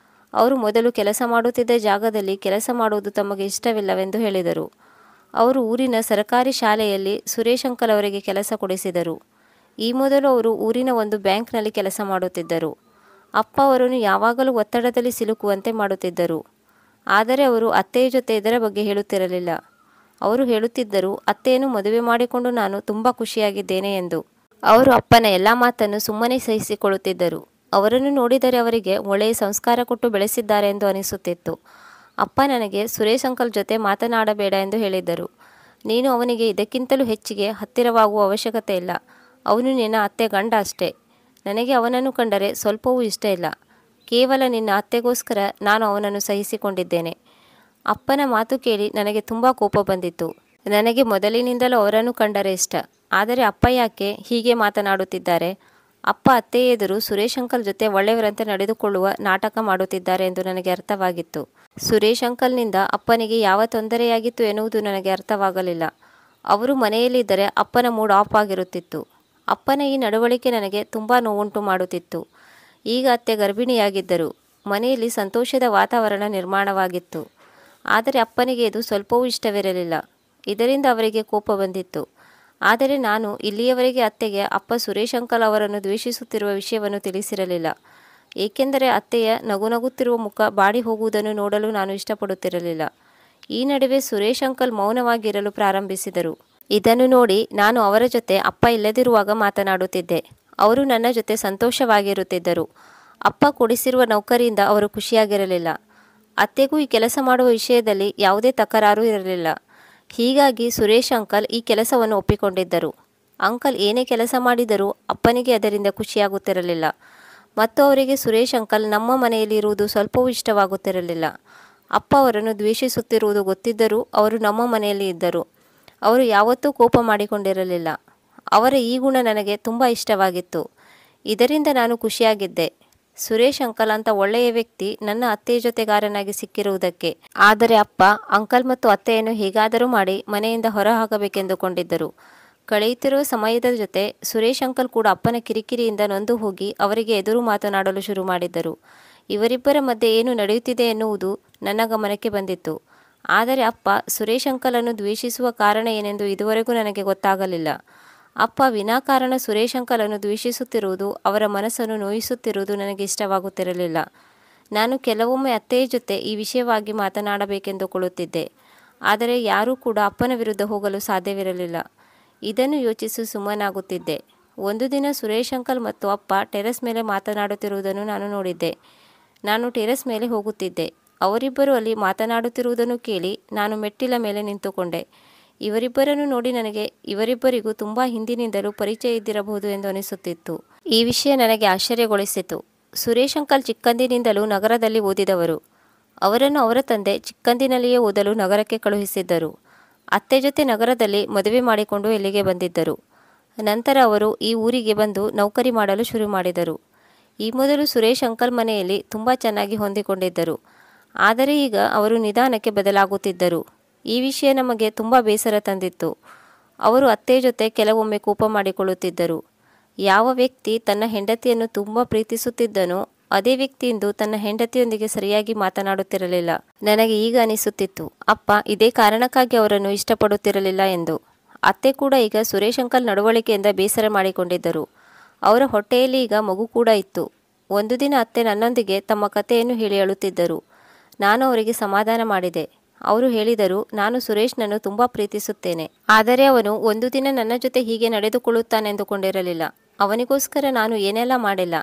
ಅವರು ಮೊದಲು ಕೆಲಸ ಮಾಡುತ್ತಿದ್ದ ಜಾಗದಲ್ಲಿ ಕೆಲಸ ಮಾಡುವುದು ತಮಗೆ ಇಷ್ಟವಿಲ್ಲವೆಂದು ಹೇಳಿದರು. ಅವರು ಊರಿನ ಸರಕಾರಿ ಶಾಲೆಯಲ್ಲಿ ಸುರೇಶ್ ಅಂಕಲ್ ಅವರಿಗೆ ಕೆಲಸ ಕೊಡಿಸಿದರು. ಈ ಮೊದಲು ಅವರು ಊರಿನ ಒಂದು ಬ್ಯಾಂಕ್ನಲ್ಲಿ ಕೆಲಸ ಮಾಡುತ್ತಿದ್ದರು. ಅಪ್ಪ ಅವರನ್ನು ಯಾವಾಗಲೂ ಒತ್ತಡದಲ್ಲಿ ಸಿಲುಕುವಂತೆ ಮಾಡುತ್ತಿದ್ದರು. ಆದರೆ ಅವರು ಅತ್ತೆಯ ಜೊತೆ ಇದರ ಬಗ್ಗೆ ಹೇಳುತ್ತಿರಲಿಲ್ಲ. ಅವರು ಹೇಳುತ್ತಿದ್ದರು, ಅತ್ತೆಯನ್ನು ಮದುವೆ ಮಾಡಿಕೊಂಡು ನಾನು ತುಂಬ ಖುಷಿಯಾಗಿದ್ದೇನೆ ಎಂದು. ಅವರು ಅಪ್ಪನ ಎಲ್ಲ ಮಾತನ್ನು ಸುಮ್ಮನೆ ಸಹಿಸಿಕೊಳ್ಳುತ್ತಿದ್ದರು. ಅವರನ್ನು ನೋಡಿದರೆ ಅವರಿಗೆ ಒಳ್ಳೆಯ ಸಂಸ್ಕಾರ ಕೊಟ್ಟು ಬೆಳೆಸಿದ್ದಾರೆ ಎಂದು ಅನಿಸುತ್ತಿತ್ತು. ಅಪ್ಪ ನನಗೆ ಸುರೇಶ್ ಅಂಕಲ್ ಜೊತೆ ಮಾತನಾಡಬೇಡ ಎಂದು ಹೇಳಿದ್ದರು. ನೀನು ಅವನಿಗೆ ಇದಕ್ಕಿಂತಲೂ ಹೆಚ್ಚಿಗೆ ಹತ್ತಿರವಾಗುವ ಅವಶ್ಯಕತೆ ಇಲ್ಲ. ಅವನು ನಿನ್ನ ಅತ್ತೆ ಗಂಡ ಅಷ್ಟೇ. ನನಗೆ ಅವನನ್ನು ಕಂಡರೆ ಸ್ವಲ್ಪವೂ ಇಷ್ಟ ಇಲ್ಲ. ಕೇವಲ ನಿನ್ನ ಅತ್ತೆಗೋಸ್ಕರ ನಾನು ಅವನನ್ನು ಸಹಿಸಿಕೊಂಡಿದ್ದೇನೆ. ಅಪ್ಪನ ಮಾತು ಕೇಳಿ ನನಗೆ ತುಂಬ ಕೋಪ ಬಂದಿತ್ತು. ನನಗೆ ಮೊದಲಿನಿಂದಲೂ ಅವರನ್ನು ಕಂಡರೆ ಇಷ್ಟ. ಆದರೆ ಅಪ್ಪ ಯಾಕೆ ಹೀಗೆ ಮಾತನಾಡುತ್ತಿದ್ದಾರೆ? ಅಪ್ಪ ಅತ್ತೆ ಎದುರು ಸುರೇಶ್ ಅಂಕಲ್ ಜೊತೆ ಒಳ್ಳೆಯವರಂತೆ ನಡೆದುಕೊಳ್ಳುವ ನಾಟಕ ಮಾಡುತ್ತಿದ್ದಾರೆ ಎಂದು ನನಗೆ ಅರ್ಥವಾಗಿತ್ತು. ಸುರೇಶ್ ಅಂಕಲ್ನಿಂದ ಅಪ್ಪನಿಗೆ ಯಾವ ತೊಂದರೆಯಾಗಿತ್ತು ಎನ್ನುವುದು ನನಗೆ ಅರ್ಥವಾಗಲಿಲ್ಲ. ಅವರು ಮನೆಯಲ್ಲಿದ್ದರೆ ಅಪ್ಪನ ಮೂಡ್ ಆಫ್ ಆಗಿರುತ್ತಿತ್ತು. ಅಪ್ಪನ ಈ ನಡವಳಿಕೆ ನನಗೆ ತುಂಬ ನೋವುಂಟು ಮಾಡುತ್ತಿತ್ತು. ಈಗ ಅತ್ತೆ ಗರ್ಭಿಣಿಯಾಗಿದ್ದರು. ಮನೆಯಲ್ಲಿ ಸಂತೋಷದ ವಾತಾವರಣ ನಿರ್ಮಾಣವಾಗಿತ್ತು. ಆದರೆ ಅಪ್ಪನಿಗೆ ಇದು ಸ್ವಲ್ಪವೂ ಇಷ್ಟವಿರಲಿಲ್ಲ. ಇದರಿಂದ ಅವರಿಗೆ ಕೋಪ ಬಂದಿತ್ತು. ಆದರೆ ನಾನು ಇಲ್ಲಿಯವರೆಗೆ ಅತ್ತೆಗೆ ಅಪ್ಪ ಸುರೇಶ್ ಅಂಕಲ್ ಅವರನ್ನು ದ್ವೇಷಿಸುತ್ತಿರುವ ವಿಷಯವನ್ನು ತಿಳಿಸಿರಲಿಲ್ಲ. ಏಕೆಂದರೆ ಅತ್ತೆಯ ನಗುನಗುತ್ತಿರುವ ಮುಖ ಬಾಡಿ ಹೋಗುವುದನ್ನು ನೋಡಲು ನಾನು ಇಷ್ಟಪಡುತ್ತಿರಲಿಲ್ಲ. ಈ ನಡುವೆ ಸುರೇಶ್ ಅಂಕಲ್ ಮೌನವಾಗಿರಲು ಪ್ರಾರಂಭಿಸಿದರು. ಇದನ್ನು ನೋಡಿ ನಾನು ಅವರ ಜೊತೆ ಅಪ್ಪ ಇಲ್ಲದಿರುವಾಗ ಮಾತನಾಡುತ್ತಿದ್ದೆ. ಅವರು ನನ್ನ ಜೊತೆ ಸಂತೋಷವಾಗಿರುತ್ತಿದ್ದರು. ಅಪ್ಪ ಕೊಡಿಸಿರುವ ನೌಕರಿಯಿಂದ ಅವರು ಖುಷಿಯಾಗಿರಲಿಲ್ಲ. ಅತ್ತೆಗೂ ಈ ಕೆಲಸ ಮಾಡುವ ವಿಷಯದಲ್ಲಿ ಯಾವುದೇ ತಕರಾರು ಇರಲಿಲ್ಲ. ಹೀಗಾಗಿ ಸುರೇಶ್ ಅಂಕಲ್ ಈ ಕೆಲಸವನ್ನು ಒಪ್ಪಿಕೊಂಡಿದ್ದರು. ಅಂಕಲ್ ಏನೇ ಕೆಲಸ ಮಾಡಿದರೂ ಅಪ್ಪನಿಗೆ ಅದರಿಂದ ಖುಷಿಯಾಗುತ್ತಿರಲಿಲ್ಲ. ಮತ್ತು ಅವರಿಗೆ ಸುರೇಶ್ ಅಂಕಲ್ ನಮ್ಮ ಮನೆಯಲ್ಲಿ ಇರುವುದು ಸ್ವಲ್ಪವೂ ಇಷ್ಟವಾಗುತ್ತಿರಲಿಲ್ಲ. ಅಪ್ಪ ಅವರನ್ನು ದ್ವೇಷಿಸುತ್ತಿರುವುದು ಗೊತ್ತಿದ್ದರೂ ಅವರು ನಮ್ಮ ಮನೆಯಲ್ಲಿ ಇದ್ದರು. ಅವರು ಯಾವತ್ತೂ ಕೋಪ ಮಾಡಿಕೊಂಡಿರಲಿಲ್ಲ. ಅವರ ಈ ಗುಣ ನನಗೆ ತುಂಬ ಇಷ್ಟವಾಗಿತ್ತು. ಇದರಿಂದ ನಾನು ಖುಷಿಯಾಗಿದ್ದೆ. ಸುರೇಶ್ ಅಂಕಲ್ ಅಂತ ಒಳ್ಳೆಯ ವ್ಯಕ್ತಿ ನನ್ನ ಅತ್ತೆಯ ಜೊತೆಗಾರನಾಗಿ ಸಿಕ್ಕಿರುವುದಕ್ಕೆ. ಆದರೆ ಅಪ್ಪ ಅಂಕಲ್ ಮತ್ತು ಅತ್ತೆಯನ್ನು ಹೇಗಾದರೂ ಮಾಡಿ ಮನೆಯಿಂದ ಹೊರಹಾಕಬೇಕೆಂದುಕೊಂಡಿದ್ದರು. ಕಳೆಯುತ್ತಿರುವ ಸಮಯದ ಜೊತೆ ಸುರೇಶ್ ಅಂಕಲ್ ಕೂಡ ಅಪ್ಪನ ಕಿರಿಕಿರಿಯಿಂದ ನೊಂದು ಹೋಗಿ ಅವರಿಗೆ ಎದುರು ಮಾತನಾಡಲು ಶುರು ಮಾಡಿದ್ದರು. ಇವರಿಬ್ಬರ ಮಧ್ಯೆ ಏನು ನಡೆಯುತ್ತಿದೆ ಎನ್ನುವುದು ನನ್ನ ಗಮನಕ್ಕೆ ಬಂದಿತ್ತು. ಆದರೆ ಅಪ್ಪ ಸುರೇಶ್ ಅಂಕಲನ್ನು ದ್ವೇಷಿಸುವ ಕಾರಣ ಏನೆಂದು ಇದುವರೆಗೂ ನನಗೆ ಗೊತ್ತಾಗಲಿಲ್ಲ. ಅಪ್ಪ ವಿನಾಕಾರಣ ಸುರೇಶ್ ಅಂಕಲನ್ನು ದ್ವೇಷಿಸುತ್ತಿರುವುದು, ಅವರ ಮನಸ್ಸನ್ನು ನೋಯಿಸುತ್ತಿರುವುದು ನನಗೆ ಇಷ್ಟವಾಗುತ್ತಿರಲಿಲ್ಲ. ನಾನು ಕೆಲವೊಮ್ಮೆ ಅತ್ತೆಯ ಜೊತೆ ಈ ವಿಷಯವಾಗಿ ಮಾತನಾಡಬೇಕೆಂದುಕೊಳ್ಳುತ್ತಿದ್ದೆ. ಆದರೆ ಯಾರೂ ಕೂಡ ಅಪ್ಪನ ವಿರುದ್ಧ ಹೋಗಲು ಸಾಧ್ಯವಿರಲಿಲ್ಲ. ಇದನ್ನು ಯೋಚಿಸಿ ಸುಮ್ಮನಾಗುತ್ತಿದ್ದೆ. ಒಂದು ದಿನ ಸುರೇಶ್ ಅಂಕಲ್ ಮತ್ತು ಅಪ್ಪ ಟೆರೆಸ್ ಮೇಲೆ ಮಾತನಾಡುತ್ತಿರುವುದನ್ನು ನಾನು ನೋಡಿದ್ದೆ. ನಾನು ಟೆರೆಸ್ ಮೇಲೆ ಹೋಗುತ್ತಿದ್ದೆ. ಅವರಿಬ್ಬರು ಅಲ್ಲಿ ಮಾತನಾಡುತ್ತಿರುವುದನ್ನು ಕೇಳಿ ನಾನು ಮೆಟ್ಟಿಲ ಮೇಲೆ ನಿಂತುಕೊಂಡೆ. ಇವರಿಬ್ಬರನ್ನು ನೋಡಿ ನನಗೆ ಇವರಿಬ್ಬರಿಗೂ ತುಂಬ ಹಿಂದಿನಿಂದಲೂ ಪರಿಚಯ ಇದ್ದಿರಬಹುದು ಎಂದು ಅನಿಸುತ್ತಿತ್ತು. ಈ ವಿಷಯ ನನಗೆ ಆಶ್ಚರ್ಯಗೊಳಿಸಿತು. ಸುರೇಶ್ ಅಂಕಲ್ ಚಿಕ್ಕಂದಿನಿಂದಲೂ ನಗರದಲ್ಲಿ ಓದಿದವರು. ಅವರನ್ನು ಅವರ ತಂದೆ ಚಿಕ್ಕಂದಿನಲ್ಲಿಯೇ ಓದಲು ನಗರಕ್ಕೆ ಕಳುಹಿಸಿದ್ದರು. ಅತ್ತೆ ಜೊತೆ ನಗರದಲ್ಲಿ ಮದುವೆ ಮಾಡಿಕೊಂಡು ಇಲ್ಲಿಗೆ ಬಂದಿದ್ದರು. ನಂತರ ಅವರು ಈ ಊರಿಗೆ ಬಂದು ನೌಕರಿ ಮಾಡಲು ಶುರು ಮಾಡಿದರು. ಈ ಮೊದಲು ಸುರೇಶ್ ಅಂಕಲ್ ಮನೆಯಲ್ಲಿ ತುಂಬ ಚೆನ್ನಾಗಿ ಹೊಂದಿಕೊಂಡಿದ್ದರು. ಆದರೆ ಈಗ ಅವರು ನಿಧಾನಕ್ಕೆ ಬದಲಾಗುತ್ತಿದ್ದರು. ಈ ವಿಷಯ ನಮಗೆ ತುಂಬ ಬೇಸರ ತಂದಿತ್ತು. ಅವರು ಅತ್ತೆ ಜೊತೆ ಕೆಲವೊಮ್ಮೆ ಕೋಪ ಮಾಡಿಕೊಳ್ಳುತ್ತಿದ್ದರು. ಯಾವ ವ್ಯಕ್ತಿ ತನ್ನ ಹೆಂಡತಿಯನ್ನು ತುಂಬ ಪ್ರೀತಿಸುತ್ತಿದ್ದನೋ ಅದೇ ವ್ಯಕ್ತಿಯಿಂದ ತನ್ನ ಹೆಂಡತಿಯೊಂದಿಗೆ ಸರಿಯಾಗಿ ಮಾತನಾಡುತ್ತಿರಲಿಲ್ಲ. ನನಗೆ ಈಗ ಅನಿಸುತ್ತಿತ್ತು, ಅಪ್ಪ ಇದೇ ಕಾರಣಕ್ಕಾಗಿ ಅವರನ್ನು ಇಷ್ಟಪಡುತ್ತಿರಲಿಲ್ಲ ಎಂದು. ಅತ್ತೆ ಕೂಡ ಈಗ ಸುರೇಶ್ ಅಂಕಲ್ ನಡವಳಿಕೆಯಿಂದ ಬೇಸರ ಮಾಡಿಕೊಂಡಿದ್ದರು. ಅವರ ಹೊಟ್ಟೆಯಲ್ಲಿ ಈಗ ಮಗು ಕೂಡ ಇತ್ತು. ಒಂದು ದಿನ ಅತ್ತೆ ನನ್ನೊಂದಿಗೆ ತಮ್ಮ ಕಥೆಯನ್ನು ಹೇಳಿ ಅಳುತ್ತಿದ್ದರು. ನಾನು ಅವರಿಗೆ ಸಮಾಧಾನ ಮಾಡಿದೆ. ಅವರು ಹೇಳಿದರು, ನಾನು ಸುರೇಶ್ನನ್ನು ತುಂಬ ಪ್ರೀತಿಸುತ್ತೇನೆ. ಆದರೆ ಅವನು ಒಂದು ದಿನ ನನ್ನ ಜೊತೆ ಹೀಗೆ ನಡೆದುಕೊಳ್ಳುತ್ತಾನೆಂದುಕೊಂಡಿರಲಿಲ್ಲ. ಅವನಿಗೋಸ್ಕರ ನಾನು ಏನೆಲ್ಲ ಮಾಡಿಲ್ಲ.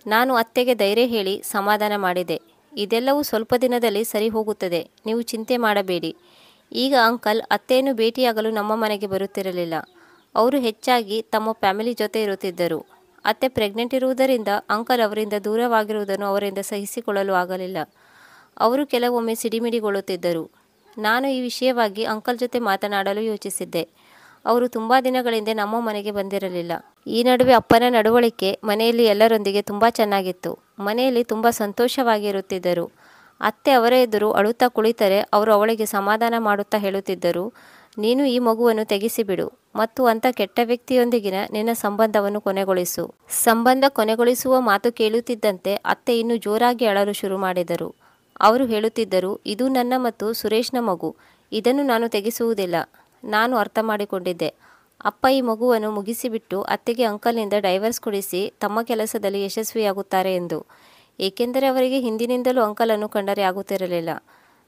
ನಾನು ಅತ್ತೆಗೆ ಧೈರ್ಯ ಹೇಳಿ ಸಮಾಧಾನ ಮಾಡಿದೆ. ಇದೆಲ್ಲವೂ ಸ್ವಲ್ಪ ದಿನದಲ್ಲಿ ಸರಿ ಹೋಗುತ್ತದೆ, ನೀವು ಚಿಂತೆ ಮಾಡಬೇಡಿ. ಈಗ ಅಂಕಲ್ ಅತ್ತೆಯನ್ನು ಭೇಟಿಯಾಗಲು ನಮ್ಮ ಮನೆಗೆ ಬರುತ್ತಿರಲಿಲ್ಲ. ಅವರು ಹೆಚ್ಚಾಗಿ ತಮ್ಮ ಫ್ಯಾಮಿಲಿ ಜೊತೆ ಇರುತ್ತಿದ್ದರು. ಅತ್ತೆ ಪ್ರೆಗ್ನೆಂಟ್ ಇರುವುದರಿಂದ ಅಂಕಲ್ ಅವರಿಂದ ದೂರವಾಗಿರುವುದನ್ನು ಅವರಿಂದ ಸಹಿಸಿಕೊಳ್ಳಲು ಆಗಲಿಲ್ಲ. ಅವರು ಕೆಲವೊಮ್ಮೆ ಸಿಡಿಮಿಡಿಗೊಳ್ಳುತ್ತಿದ್ದರು. ನಾನು ಈ ವಿಷಯವಾಗಿ ಅಂಕಲ್ ಜೊತೆ ಮಾತನಾಡಲು ಯೋಚಿಸಿದ್ದೆ. ಅವರು ತುಂಬ ದಿನಗಳಿಂದ ನಮ್ಮ ಮನೆಗೆ ಬಂದಿರಲಿಲ್ಲ. ಈ ನಡುವೆ ಅಪ್ಪನ ನಡವಳಿಕೆ ಮನೆಯಲ್ಲಿ ಎಲ್ಲರೊಂದಿಗೆ ತುಂಬ ಚೆನ್ನಾಗಿತ್ತು. ಮನೆಯಲ್ಲಿ ತುಂಬ ಸಂತೋಷವಾಗಿರುತ್ತಿದ್ದರು. ಅತ್ತೆ ಅವರ ಎದುರು ಅಳುತ್ತಾ ಕುಳಿತರೆ ಅವರು ಅವಳಿಗೆ ಸಮಾಧಾನ ಮಾಡುತ್ತಾ ಹೇಳುತ್ತಿದ್ದರು, ನೀನು ಈ ಮಗುವನ್ನು ತೆಗೆಸಿಬಿಡು ಮತ್ತು ಅಂಥ ಕೆಟ್ಟ ವ್ಯಕ್ತಿಯೊಂದಿಗಿನ ನಿನ್ನ ಸಂಬಂಧವನ್ನು ಕೊನೆಗೊಳಿಸು. ಸಂಬಂಧ ಕೊನೆಗೊಳಿಸುವ ಮಾತು ಕೇಳುತ್ತಿದ್ದಂತೆ ಅತ್ತೆ ಇನ್ನೂ ಜೋರಾಗಿ ಅಳಲು ಶುರು ಮಾಡಿದರು. ಅವರು ಹೇಳುತ್ತಿದ್ದರು, ಇದು ನನ್ನ ಮತ್ತು ಸುರೇಶ್ನ ಮಗು. ಇದನ್ನು ನಾನು ತೆಗೆಸುವುದಿಲ್ಲ. ನಾನು ಅರ್ಥ ಮಾಡಿಕೊಂಡಿದ್ದೆ. ಅಪ್ಪ ಈ ಮಗುವನ್ನು ಮುಗಿಸಿಬಿಟ್ಟು ಅತ್ತೆಗೆ ಅಂಕಲ್ನಿಂದ ಡೈವರ್ಸ್ ಕೊಡಿಸಿ ತಮ್ಮ ಕೆಲಸದಲ್ಲಿ ಯಶಸ್ವಿಯಾಗುತ್ತಾರೆ ಎಂದು. ಏಕೆಂದರೆ ಅವರಿಗೆ ಹಿಂದಿನಿಂದಲೂ ಅಂಕಲನ್ನು ಕಂಡರೆ ಆಗುತ್ತಿರಲಿಲ್ಲ.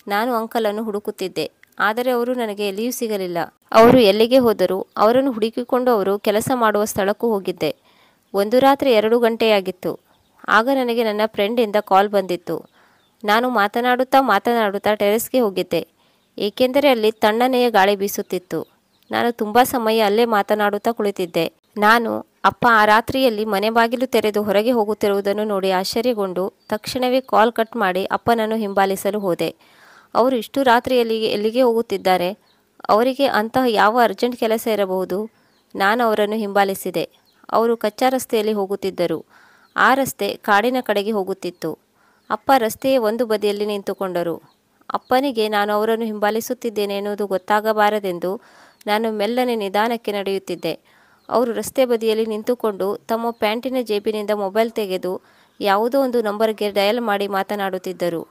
ನಾನು ಅಂಕಲನ್ನು ಹುಡುಕುತ್ತಿದ್ದೆ. ಆದರೆ ಅವರು ನನಗೆ ಎಲ್ಲಿಯೂ ಸಿಗಲಿಲ್ಲ. ಅವರು ಎಲ್ಲಿಗೆ ಹೋದರೂ ಅವರನ್ನು ಹುಡುಕಿಕೊಂಡು ಅವರು ಕೆಲಸ ಮಾಡುವ ಸ್ಥಳಕ್ಕೂ ಹೋಗಿದ್ದೆ. ಒಂದು ರಾತ್ರಿ 2 ಗಂಟೆಯಾಗಿತ್ತು. ಆಗ ನನಗೆ ನನ್ನ ಫ್ರೆಂಡಿಂದ ಕಾಲ್ ಬಂದಿತ್ತು. ನಾನು ಮಾತನಾಡುತ್ತಾ ಟೆರೆಸ್ಗೆ ಹೋಗಿದ್ದೆ. ಏಕೆಂದರೆ ಅಲ್ಲಿ ತಣ್ಣನೆಯ ಗಾಳಿ ಬೀಸುತ್ತಿತ್ತು. ನಾನು ತುಂಬ ಸಮಯ ಅಲ್ಲೇ ಮಾತನಾಡುತ್ತಾ ಕುಳಿತಿದ್ದೆ. ನಾನು ಅಪ್ಪ ಆ ರಾತ್ರಿಯಲ್ಲಿ ಮನೆ ಬಾಗಿಲು ತೆರೆದು ಹೊರಗೆ ಹೋಗುತ್ತಿರುವುದನ್ನು ನೋಡಿ ಆಶ್ಚರ್ಯಗೊಂಡು ತಕ್ಷಣವೇ ಕಾಲ್ ಕಟ್ ಮಾಡಿ ಅಪ್ಪನನ್ನು ಹಿಂಬಾಲಿಸಲು ಹೋದೆ. ಅವರು ಇಷ್ಟು ರಾತ್ರಿಯಲ್ಲಿ ಎಲ್ಲಿಗೆ ಹೋಗುತ್ತಿದ್ದಾರೆ? ಅವರಿಗೆ ಅಂತಹ ಯಾವ ಅರ್ಜೆಂಟ್ ಕೆಲಸ ಇರಬಹುದು? ನಾನು ಅವರನ್ನು ಹಿಂಬಾಲಿಸಿದೆ. ಅವರು ಕಚ್ಚಾ ರಸ್ತೆಯಲ್ಲಿ ಹೋಗುತ್ತಿದ್ದರು. ಆ ರಸ್ತೆ ಕಾಡಿನ ಕಡೆಗೆ ಹೋಗುತ್ತಿತ್ತು. ಅಪ್ಪ ರಸ್ತೆಯ ಒಂದು ಬದಿಯಲ್ಲಿ ನಿಂತುಕೊಂಡರು. ಅಪ್ಪನಿಗೆ ನಾನು ಅವರನ್ನು ಹಿಂಬಾಲಿಸುತ್ತಿದ್ದೇನೆ ಎನ್ನುವುದು ಗೊತ್ತಾಗಬಾರದೆಂದು ನಾನು ಮೆಲ್ಲನೆ ನಿಧಾನಕ್ಕೆ ನಡೆಯುತ್ತಿದ್ದೆ. ಅವರು ರಸ್ತೆ ಬದಿಯಲ್ಲಿ ನಿಂತುಕೊಂಡು ತಮ್ಮ ಪ್ಯಾಂಟಿನ ಜೇಬಿನಿಂದ ಮೊಬೈಲ್ ತೆಗೆದು ಯಾವುದೋ ಒಂದು ನಂಬರ್ಗೆ ಡಯಲ್ ಮಾಡಿ ಮಾತನಾಡುತ್ತಿದ್ದರು.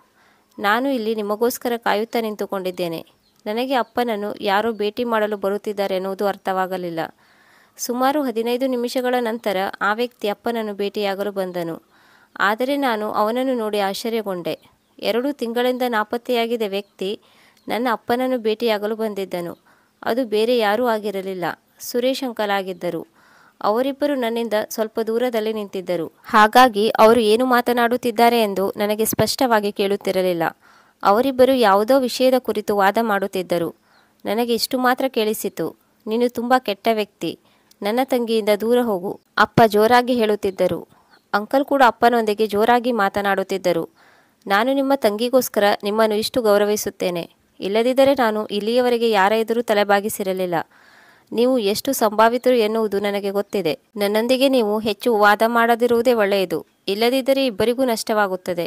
ನಾನು ಇಲ್ಲಿ ನಿಮಗೋಸ್ಕರ ಕಾಯುತ್ತಾ ನಿಂತುಕೊಂಡಿದ್ದೇನೆ. ನನಗೆ ಅಪ್ಪನನ್ನು ಯಾರೋ ಭೇಟಿ ಮಾಡಲು ಬರುತ್ತಿದ್ದಾರೆ ಎನ್ನುವುದು ಅರ್ಥವಾಗಲಿಲ್ಲ. ಸುಮಾರು 15 ನಿಮಿಷಗಳ ನಂತರ ಆ ವ್ಯಕ್ತಿ ಅಪ್ಪನನ್ನು ಭೇಟಿಯಾಗಲು ಬಂದನು. ಆದರೆ ನಾನು ಅವನನ್ನು ನೋಡಿ ಆಶ್ಚರ್ಯಗೊಂಡೆ. 2 ತಿಂಗಳಿಂದ ನಾಪತ್ತೆಯಾಗಿದ್ದ ವ್ಯಕ್ತಿ ನನ್ನ ಅಪ್ಪನನ್ನು ಭೇಟಿಯಾಗಲು ಬಂದಿದ್ದನು. ಅದು ಬೇರೆ ಯಾರೂ ಆಗಿರಲಿಲ್ಲ, ಸುರೇಶ್ ಅಂಕಲ್ ಆಗಿದ್ದರು. ಅವರಿಬ್ಬರು ನನ್ನಿಂದ ಸ್ವಲ್ಪ ದೂರದಲ್ಲಿ ನಿಂತಿದ್ದರು. ಹಾಗಾಗಿ ಅವರು ಏನು ಮಾತನಾಡುತ್ತಿದ್ದಾರೆ ಎಂದು ನನಗೆ ಸ್ಪಷ್ಟವಾಗಿ ಕೇಳುತ್ತಿರಲಿಲ್ಲ. ಅವರಿಬ್ಬರು ಯಾವುದೋ ವಿಷಯದ ಕುರಿತು ವಾದ ಮಾಡುತ್ತಿದ್ದರು. ನನಗೆ ಇಷ್ಟು ಮಾತ್ರ ಕೇಳಿಸಿತು: ನೀನು ತುಂಬ ಕೆಟ್ಟ ವ್ಯಕ್ತಿ, ನನ್ನ ತಂಗಿಯಿಂದ ದೂರ ಹೋಗು, ಅಪ್ಪ ಜೋರಾಗಿ ಹೇಳುತ್ತಿದ್ದರು. ಅಂಕಲ್ ಕೂಡ ಅಪ್ಪನೊಂದಿಗೆ ಜೋರಾಗಿ ಮಾತನಾಡುತ್ತಿದ್ದರು. ನಾನು ನಿಮ್ಮ ತಂಗಿಗೋಸ್ಕರ ನಿಮ್ಮನ್ನು ಇಷ್ಟು ಗೌರವಿಸುತ್ತೇನೆ. ಇಲ್ಲದಿದ್ದರೆ ನಾನು ಇಲ್ಲಿಯವರೆಗೆ ಯಾರ ಎದುರು ತಲೆಬಾಗಿಸಿರಲಿಲ್ಲ. ನೀವು ಎಷ್ಟು ಸಂಭಾವಿತರು ಎನ್ನುವುದು ನನಗೆ ಗೊತ್ತಿದೆ. ನನ್ನೊಂದಿಗೆ ನೀವು ಹೆಚ್ಚು ವಾದ ಮಾಡದಿರುವುದೇ ಒಳ್ಳೆಯದು. ಇಲ್ಲದಿದ್ದರೆ ಇಬ್ಬರಿಗೂ ನಷ್ಟವಾಗುತ್ತದೆ.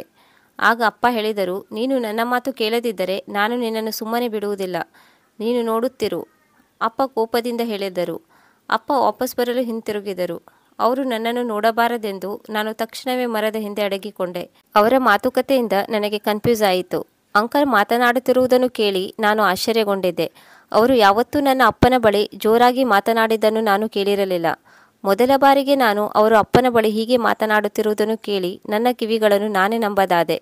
ಆಗ ಅಪ್ಪ ಹೇಳಿದರು: ನೀನು ನನ್ನ ಮಾತು ಕೇಳದಿದ್ದರೆ ನಾನು ನಿನ್ನನ್ನು ಸುಮ್ಮನೆ ಬಿಡುವುದಿಲ್ಲ. ನೀನು ನೋಡುತ್ತಿರು, ಅಪ್ಪ ಕೋಪದಿಂದ ಹೇಳಿದರು. ಅಪ್ಪ ವಾಪಸ್ ಬರಲು ಹಿಂತಿರುಗಿದರು. ಅವರು ನನ್ನನ್ನು ನೋಡಬಾರದೆಂದು ನಾನು ತಕ್ಷಣವೇ ಮರದ ಹಿಂದೆ ಅಡಗಿಕೊಂಡೆ. ಅವರ ಮಾತುಕತೆಯಿಂದ ನನಗೆ ಕನ್ಫ್ಯೂಸ್ ಆಯಿತು. ಅಂಕಲ್ ಮಾತನಾಡುತ್ತಿರುವುದನ್ನು ಕೇಳಿ ನಾನು ಆಶ್ಚರ್ಯಗೊಂಡಿದ್ದೆ. ಅವರು ಯಾವತ್ತೂ ನನ್ನ ಅಪ್ಪನ ಬಳಿ ಜೋರಾಗಿ ಮಾತನಾಡಿದ್ದನ್ನು ನಾನು ಕೇಳಿರಲಿಲ್ಲ. ಮೊದಲ ಬಾರಿಗೆ ನಾನು ಅವರು ಅಪ್ಪನ ಬಳಿ ಹೀಗೆ ಮಾತನಾಡುತ್ತಿರುವುದನ್ನು ಕೇಳಿ ನನ್ನ ಕಿವಿಗಳನ್ನು ನಾನೇ ನಂಬದಾದೆ.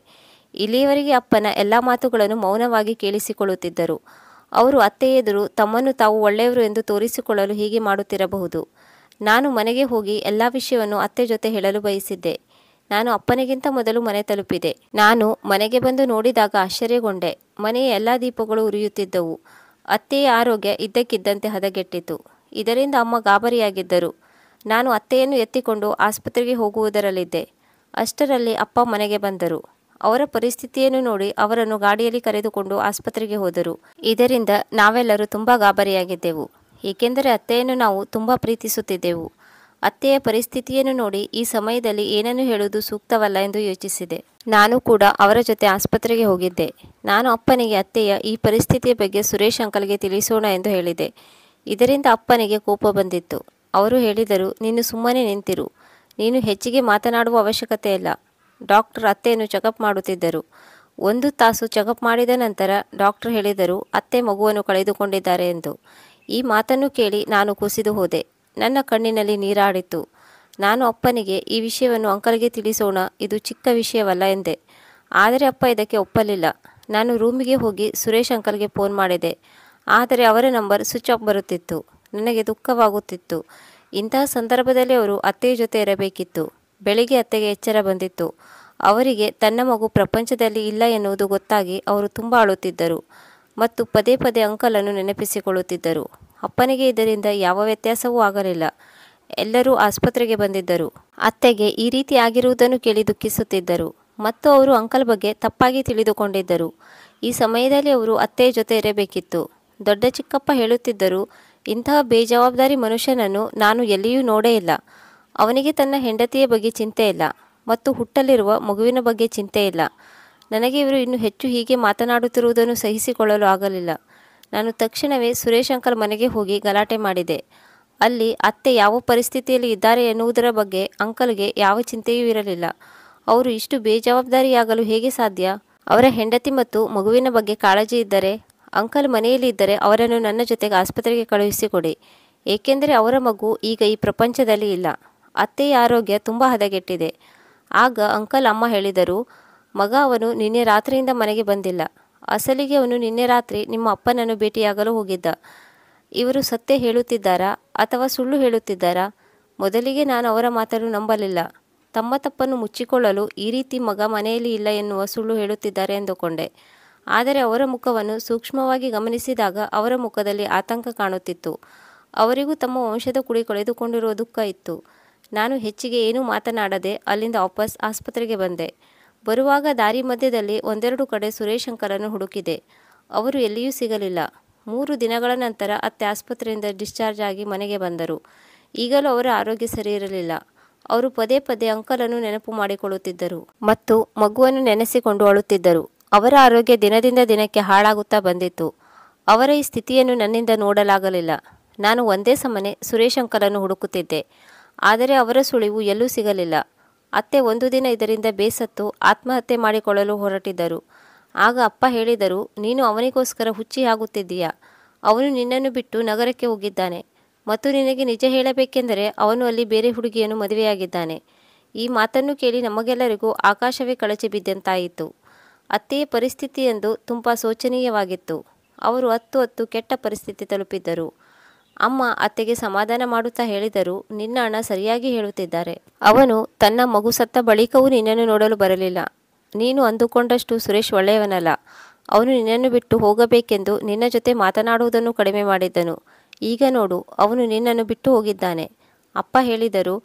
ಇಲ್ಲಿಯವರೆಗೆ ಅಪ್ಪನ ಎಲ್ಲ ಮಾತುಗಳನ್ನು ಮೌನವಾಗಿ ಕೇಳಿಸಿಕೊಳ್ಳುತ್ತಿದ್ದರು. ಅವರು ಅತ್ತೆ ಎದುರು ತಮ್ಮನ್ನು ತಾವು ಒಳ್ಳೆಯವರು ಎಂದು ತೋರಿಸಿಕೊಳ್ಳಲು ಹೀಗೆ ಮಾಡುತ್ತಿರಬಹುದು. ನಾನು ಮನೆಗೆ ಹೋಗಿ ಎಲ್ಲ ವಿಷಯವನ್ನು ಅತ್ತೆ ಜೊತೆ ಹೇಳಲು ಬಯಸಿದ್ದೆ. ನಾನು ಅಪ್ಪನಿಗಿಂತ ಮೊದಲು ಮನೆ ತಲುಪಿದೆ. ನಾನು ಮನೆಗೆ ಬಂದು ನೋಡಿದಾಗ ಆಶ್ಚರ್ಯಗೊಂಡೆ. ಮನೆಯ ಎಲ್ಲ ದೀಪಗಳು ಉರಿಯುತ್ತಿದ್ದವು. ಅತ್ತೆಯ ಆರೋಗ್ಯ ಇದ್ದಕ್ಕಿದ್ದಂತೆ ಹದಗೆಟ್ಟಿತು. ಇದರಿಂದ ಅಮ್ಮ ಗಾಬರಿಯಾಗಿದ್ದರು. ನಾನು ಅತ್ತೆಯನ್ನು ಎತ್ತಿಕೊಂಡು ಆಸ್ಪತ್ರೆಗೆ ಹೋಗುವುದರಲ್ಲಿದ್ದೆ. ಅಷ್ಟರಲ್ಲಿ ಅಪ್ಪ ಮನೆಗೆ ಬಂದರು. ಅವರ ಪರಿಸ್ಥಿತಿಯನ್ನು ನೋಡಿ ಅವರನ್ನು ಗಾಡಿಯಲ್ಲಿ ಕರೆದುಕೊಂಡು ಆಸ್ಪತ್ರೆಗೆ ಹೋದರು. ಇದರಿಂದ ನಾವೆಲ್ಲರೂ ತುಂಬ ಗಾಬರಿಯಾಗಿದ್ದೆವು. ಏಕೆಂದರೆ ಅತ್ತೆಯನ್ನು ನಾವು ತುಂಬ ಪ್ರೀತಿಸುತ್ತಿದ್ದೆವು. ಅತ್ತೆಯ ಪರಿಸ್ಥಿತಿಯನ್ನು ನೋಡಿ ಈ ಸಮಯದಲ್ಲಿ ಏನನ್ನು ಹೇಳುವುದು ಸೂಕ್ತವಲ್ಲ ಎಂದು ಯೋಚಿಸಿದೆ. ನಾನು ಕೂಡ ಅವರ ಜೊತೆ ಆಸ್ಪತ್ರೆಗೆ ಹೋಗಿದ್ದೆ. ನಾನು ಅಪ್ಪನಿಗೆ ಅತ್ತೆಯ ಈ ಪರಿಸ್ಥಿತಿಯ ಬಗ್ಗೆ ಸುರೇಶ್ ಅಂಕಲ್ಗೆ ತಿಳಿಸೋಣ ಎಂದು ಹೇಳಿದೆ. ಇದರಿಂದ ಅಪ್ಪನಿಗೆ ಕೋಪ ಬಂದಿತ್ತು. ಅವರು ಹೇಳಿದರು: ನೀನು ಸುಮ್ಮನೆ ನಿಂತಿರು, ನೀನು ಹೆಚ್ಚಿಗೆ ಮಾತನಾಡುವ ಅವಶ್ಯಕತೆ ಇಲ್ಲ. ಡಾಕ್ಟರ್ ಅತ್ತೆಯನ್ನು ಚೆಕಪ್ ಮಾಡುತ್ತಿದ್ದರು. 1 ತಾಸು ಚೆಕಪ್ ಮಾಡಿದ ನಂತರ ಡಾಕ್ಟರ್ ಹೇಳಿದರು ಅತ್ತೆ ಮಗುವನ್ನು ಕಳೆದುಕೊಂಡಿದ್ದಾರೆ ಎಂದು. ಈ ಮಾತನ್ನು ಕೇಳಿ ನಾನು ಕುಸಿದು ಹೋದೆ. ನನ್ನ ಕಣ್ಣಿನಲ್ಲಿ ನೀರಾಡಿತು. ನಾನು ಅಪ್ಪನಿಗೆ ಈ ವಿಷಯವನ್ನು ಅಂಕಲ್ಗೆ ತಿಳಿಸೋಣ, ಇದು ಚಿಕ್ಕ ವಿಷಯವಲ್ಲ ಎಂದೆ. ಆದರೆ ಅಪ್ಪ ಇದಕ್ಕೆ ಒಪ್ಪಲಿಲ್ಲ. ನಾನು ರೂಮಿಗೆ ಹೋಗಿ ಸುರೇಶ್ ಅಂಕಲ್ಗೆ ಫೋನ್ ಮಾಡಿದೆ. ಆದರೆ ಅವರ ನಂಬರ್ ಸ್ವಿಚ್ ಆಫ್ ಬರುತ್ತಿತ್ತು. ನನಗೆ ದುಃಖವಾಗುತ್ತಿತ್ತು. ಇಂತಹ ಸಂದರ್ಭದಲ್ಲಿ ಅವರು ಅತ್ತೆಯ ಜೊತೆ ಇರಬೇಕಿತ್ತು. ಬೆಳಿಗ್ಗೆ ಅತ್ತೆಗೆ ಎಚ್ಚರ ಬಂದಿತ್ತು. ಅವರಿಗೆ ತನ್ನ ಮಗು ಪ್ರಪಂಚದಲ್ಲಿ ಇಲ್ಲ ಎನ್ನುವುದು ಗೊತ್ತಾಗಿ ಅವರು ತುಂಬ ಅಳುತ್ತಿದ್ದರು ಮತ್ತು ಪದೇ ಪದೇ ಅಂಕಲನ್ನು ನೆನಪಿಸಿಕೊಳ್ಳುತ್ತಿದ್ದರು. ಅಪ್ಪನಿಗೆ ಇದರಿಂದ ಯಾವ ವ್ಯತ್ಯಾಸವೂ ಆಗಲಿಲ್ಲ. ಎಲ್ಲರೂ ಆಸ್ಪತ್ರೆಗೆ ಬಂದಿದ್ದರು. ಅತ್ತೆಗೆ ಈ ರೀತಿ ಆಗಿರುವುದನ್ನು ಕೇಳಿ ದುಃಖಿಸುತ್ತಿದ್ದರು ಮತ್ತು ಅವರು ಅಂಕಲ್ ಬಗ್ಗೆ ತಪ್ಪಾಗಿ ತಿಳಿದುಕೊಂಡಿದ್ದರು. ಈ ಸಮಯದಲ್ಲಿ ಅವರು ಅತ್ತೆಯ ಜೊತೆ ಇರಬೇಕಿತ್ತು. ದೊಡ್ಡ ಚಿಕ್ಕಪ್ಪ ಹೇಳುತ್ತಿದ್ದರು, ಇಂತಹ ಬೇಜವಾಬ್ದಾರಿ ಮನುಷ್ಯನನ್ನು ನಾನು ಎಲ್ಲಿಯೂ ನೋಡೇ ಇಲ್ಲ. ಅವನಿಗೆ ತನ್ನ ಹೆಂಡತಿಯ ಬಗ್ಗೆ ಚಿಂತೆ ಇಲ್ಲ ಮತ್ತು ಹುಟ್ಟಲಿರುವ ಮಗುವಿನ ಬಗ್ಗೆ ಚಿಂತೆ ಇಲ್ಲ. ನನಗೆ ಇವರು ಇನ್ನು ಹೆಚ್ಚು ಹೀಗೆ ಮಾತನಾಡುತ್ತಿರುವುದನ್ನು ಸಹಿಸಿಕೊಳ್ಳಲು ಆಗಲಿಲ್ಲ. ನಾನು ತಕ್ಷಣವೇ ಸುರೇಶ್ ಅಂಕಲ್ ಮನೆಗೆ ಹೋಗಿ ಗಲಾಟೆ ಮಾಡಿದೆ. ಅಲ್ಲಿ ಅತ್ತೆ ಯಾವ ಪರಿಸ್ಥಿತಿಯಲ್ಲಿ ಇದ್ದಾರೆ ಎನ್ನುವುದರ ಬಗ್ಗೆ ಅಂಕಲ್ಗೆ ಯಾವ ಚಿಂತೆಯೂ ಇರಲಿಲ್ಲ. ಅವರು ಇಷ್ಟು ಬೇಜವಾಬ್ದಾರಿಯಾಗಲು ಹೇಗೆ ಸಾಧ್ಯ? ಅವರ ಹೆಂಡತಿ ಮತ್ತು ಮಗುವಿನ ಬಗ್ಗೆ ಕಾಳಜಿ ಇದ್ದರೆ ಅಂಕಲ್ ಮನೆಯಲ್ಲಿ ಇದ್ದರೆ ಅವರನ್ನು ನನ್ನ ಜೊತೆಗೆ ಆಸ್ಪತ್ರೆಗೆ ಕಳುಹಿಸಿಕೊಡಿ, ಏಕೆಂದರೆ ಅವರ ಮಗು ಈಗ ಈ ಪ್ರಪಂಚದಲ್ಲಿ ಇಲ್ಲ. ಅತ್ತೆಯ ಆರೋಗ್ಯ ತುಂಬ ಹದಗೆಟ್ಟಿದೆ. ಆಗ ಅಂಕಲ್ ಅಮ್ಮ ಹೇಳಿದರು, ಮಗ ಅವನು ನಿನ್ನೆ ರಾತ್ರಿಯಿಂದ ಮನೆಗೆ ಬಂದಿಲ್ಲ. ಅಸಲಿಗೆ ಅವನು ನಿನ್ನೆ ರಾತ್ರಿ ನಿಮ್ಮ ಅಪ್ಪನನ್ನು ಭೇಟಿಯಾಗಲು ಹೋಗಿದ್ದ. ಇವರು ಸತ್ಯ ಹೇಳುತ್ತಿದ್ದಾರಾ ಅಥವಾ ಸುಳ್ಳು ಹೇಳುತ್ತಿದ್ದಾರಾ? ಮೊದಲಿಗೆ ನಾನು ಅವರ ಮಾತನ್ನು ನಂಬಲಿಲ್ಲ. ತಮ್ಮ ತಪ್ಪನ್ನು ಮುಚ್ಚಿಕೊಳ್ಳಲು ಈ ರೀತಿ ಮಗ ಮನೆಯಲ್ಲಿ ಇಲ್ಲ ಎನ್ನುವ ಸುಳ್ಳು ಹೇಳುತ್ತಿದ್ದಾರೆ ಎಂದುಕೊಂಡೆ. ಆದರೆ ಅವರ ಮುಖವನ್ನು ಸೂಕ್ಷ್ಮವಾಗಿ ಗಮನಿಸಿದಾಗ ಅವರ ಮುಖದಲ್ಲಿ ಆತಂಕ ಕಾಣುತ್ತಿತ್ತು. ಅವರಿಗೂ ತಮ್ಮ ವಂಶದ ಕುಡಿ ಕಳೆದುಕೊಂಡಿರುವ ದುಃಖ ಇತ್ತು. ನಾನು ಹೆಚ್ಚಿಗೆ ಏನೂ ಮಾತನಾಡದೆ ಅಲ್ಲಿಂದ ವಾಪಸ್ ಆಸ್ಪತ್ರೆಗೆ ಬಂದೆ. ಬರುವಾಗ ದಾರಿ ಮಧ್ಯದಲ್ಲಿ ಒಂದೆರಡು ಕಡೆ ಸುರೇಶ್ ಅಂಕಲನ್ನು ಹುಡುಕಿದೆ. ಅವರು ಎಲ್ಲಿಯೂ ಸಿಗಲಿಲ್ಲ. 3 ದಿನಗಳ ನಂತರ ಅತ್ತೆ ಆಸ್ಪತ್ರೆಯಿಂದ ಡಿಸ್ಚಾರ್ಜ್ ಆಗಿ ಮನೆಗೆ ಬಂದರು. ಈಗಲೂ ಅವರ ಆರೋಗ್ಯ ಸರಿ ಇರಲಿಲ್ಲ. ಅವರು ಪದೇ ಪದೇ ಅಂಕಲನ್ನು ನೆನಪು ಮಾಡಿಕೊಳ್ಳುತ್ತಿದ್ದರು ಮತ್ತು ಮಗುವನ್ನು ನೆನೆಸಿಕೊಂಡು ಅಳುತ್ತಿದ್ದರು. ಅವರ ಆರೋಗ್ಯ ದಿನದಿಂದ ದಿನಕ್ಕೆ ಹಾಳಾಗುತ್ತಾ ಬಂದಿತ್ತು. ಅವರ ಈ ಸ್ಥಿತಿಯನ್ನು ನನ್ನಿಂದ ನೋಡಲಾಗಲಿಲ್ಲ. ನಾನು ಒಂದೇ ಸಮನೆ ಸುರೇಶ್ ಅಂಕಲನ್ನು ಹುಡುಕುತ್ತಿದ್ದೆ. ಆದರೆ ಅವರ ಸುಳಿವು ಎಲ್ಲೂ ಸಿಗಲಿಲ್ಲ. ಅತ್ತೆ ಒಂದು ದಿನ ಇದರಿಂದ ಬೇಸತ್ತು ಆತ್ಮಹತ್ಯೆ ಮಾಡಿಕೊಳ್ಳಲು ಹೊರಟಿದ್ದರು. ಆಗ ಅಪ್ಪ ಹೇಳಿದರು, ನೀನು ಅವನಿಗೋಸ್ಕರ ಹುಚ್ಚಿ ಆಗುತ್ತಿದ್ದೀಯಾ? ಅವನು ನಿನ್ನನ್ನು ಬಿಟ್ಟು ನಗರಕ್ಕೆ ಹೋಗಿದ್ದಾನೆ ಮತ್ತು ನಿನಗೆ ನಿಜ ಹೇಳಬೇಕೆಂದರೆ ಅವನು ಅಲ್ಲಿ ಬೇರೆ ಹುಡುಗಿಯನ್ನು ಮದುವೆಯಾಗಿದ್ದಾನೆ. ಈ ಮಾತನ್ನು ಕೇಳಿ ನಮಗೆಲ್ಲರಿಗೂ ಆಕಾಶವೇ ಕಳಚಿ ಬಿದ್ದಂತಾಯಿತು. ಅತ್ತೆಯ ಪರಿಸ್ಥಿತಿಯೆಂದು ತುಂಬ ಶೋಚನೀಯವಾಗಿತ್ತು. ಅವರು ಹತ್ತು ಕೆಟ್ಟ ಪರಿಸ್ಥಿತಿ ತಲುಪಿದ್ದರು. ಅಮ್ಮ ಅತ್ತೆಗೆ ಸಮಾಧಾನ ಮಾಡುತ್ತಾ ಹೇಳಿದರು, ನಿನ್ನ ಅಣ್ಣ ಸರಿಯಾಗಿ ಹೇಳುತ್ತಿದ್ದಾರೆ. ಅವನು ತನ್ನ ಮಗು ಸತ್ತ ಬಳಿಕವೂ ನಿನ್ನನ್ನು ನೋಡಲು ಬರಲಿಲ್ಲ. ನೀನು ಅಂದುಕೊಂಡಷ್ಟು ಸುರೇಶ್ ಒಳ್ಳೆಯವನಲ್ಲ. ಅವನು ನಿನ್ನನ್ನು ಬಿಟ್ಟು ಹೋಗಬೇಕೆಂದು ನಿನ್ನ ಜೊತೆ ಮಾತನಾಡುವುದನ್ನು ಕಡಿಮೆ ಮಾಡಿದ್ದನು. ಈಗ ನೋಡು, ಅವನು ನಿನ್ನನ್ನು ಬಿಟ್ಟು ಹೋಗಿದ್ದಾನೆ. ಅಪ್ಪ ಹೇಳಿದರು,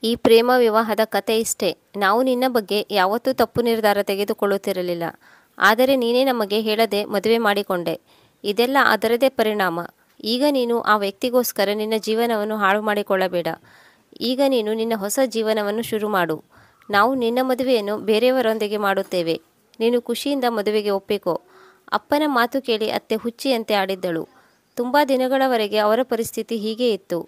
ಈ ಪ್ರೇಮ ವಿವಾಹದ ಕತೆ ಇಷ್ಟೇ. ನಾವು ನಿನ್ನ ಬಗ್ಗೆ ಯಾವತ್ತೂ ತಪ್ಪು ನಿರ್ಧಾರ ತೆಗೆದುಕೊಳ್ಳುತ್ತಿರಲಿಲ್ಲ. ಆದರೆ ನೀನೇ ನಮಗೆ ಹೇಳದೆ ಮದುವೆ ಮಾಡಿಕೊಂಡೆ. ಇದೆಲ್ಲ ಅದರದೇ ಪರಿಣಾಮ. ಈಗ ನೀನು ಆ ವ್ಯಕ್ತಿಗೋಸ್ಕರ ನಿನ್ನ ಜೀವನವನ್ನು ಹಾಳು ಮಾಡಿಕೊಳ್ಳಬೇಡ. ಈಗ ನೀನು ನಿನ್ನ ಹೊಸ ಜೀವನವನ್ನು ಶುರು ಮಾಡು. ನಾವು ನಿನ್ನ ಮದುವೆಯನ್ನು ಬೇರೆಯವರೊಂದಿಗೆ ಮಾಡುತ್ತೇವೆ. ನೀನು ಖುಷಿಯಿಂದ ಮದುವೆಗೆ ಒಪ್ಪಿಕೋ. ಅಪ್ಪನ ಮಾತು ಕೇಳಿ ಅತ್ತೆ ಹುಚ್ಚಿಯಂತೆ ಆಡಿದ್ದಳು. ತುಂಬ ದಿನಗಳವರೆಗೆ ಅವರ ಪರಿಸ್ಥಿತಿ ಹೀಗೆ ಇತ್ತು.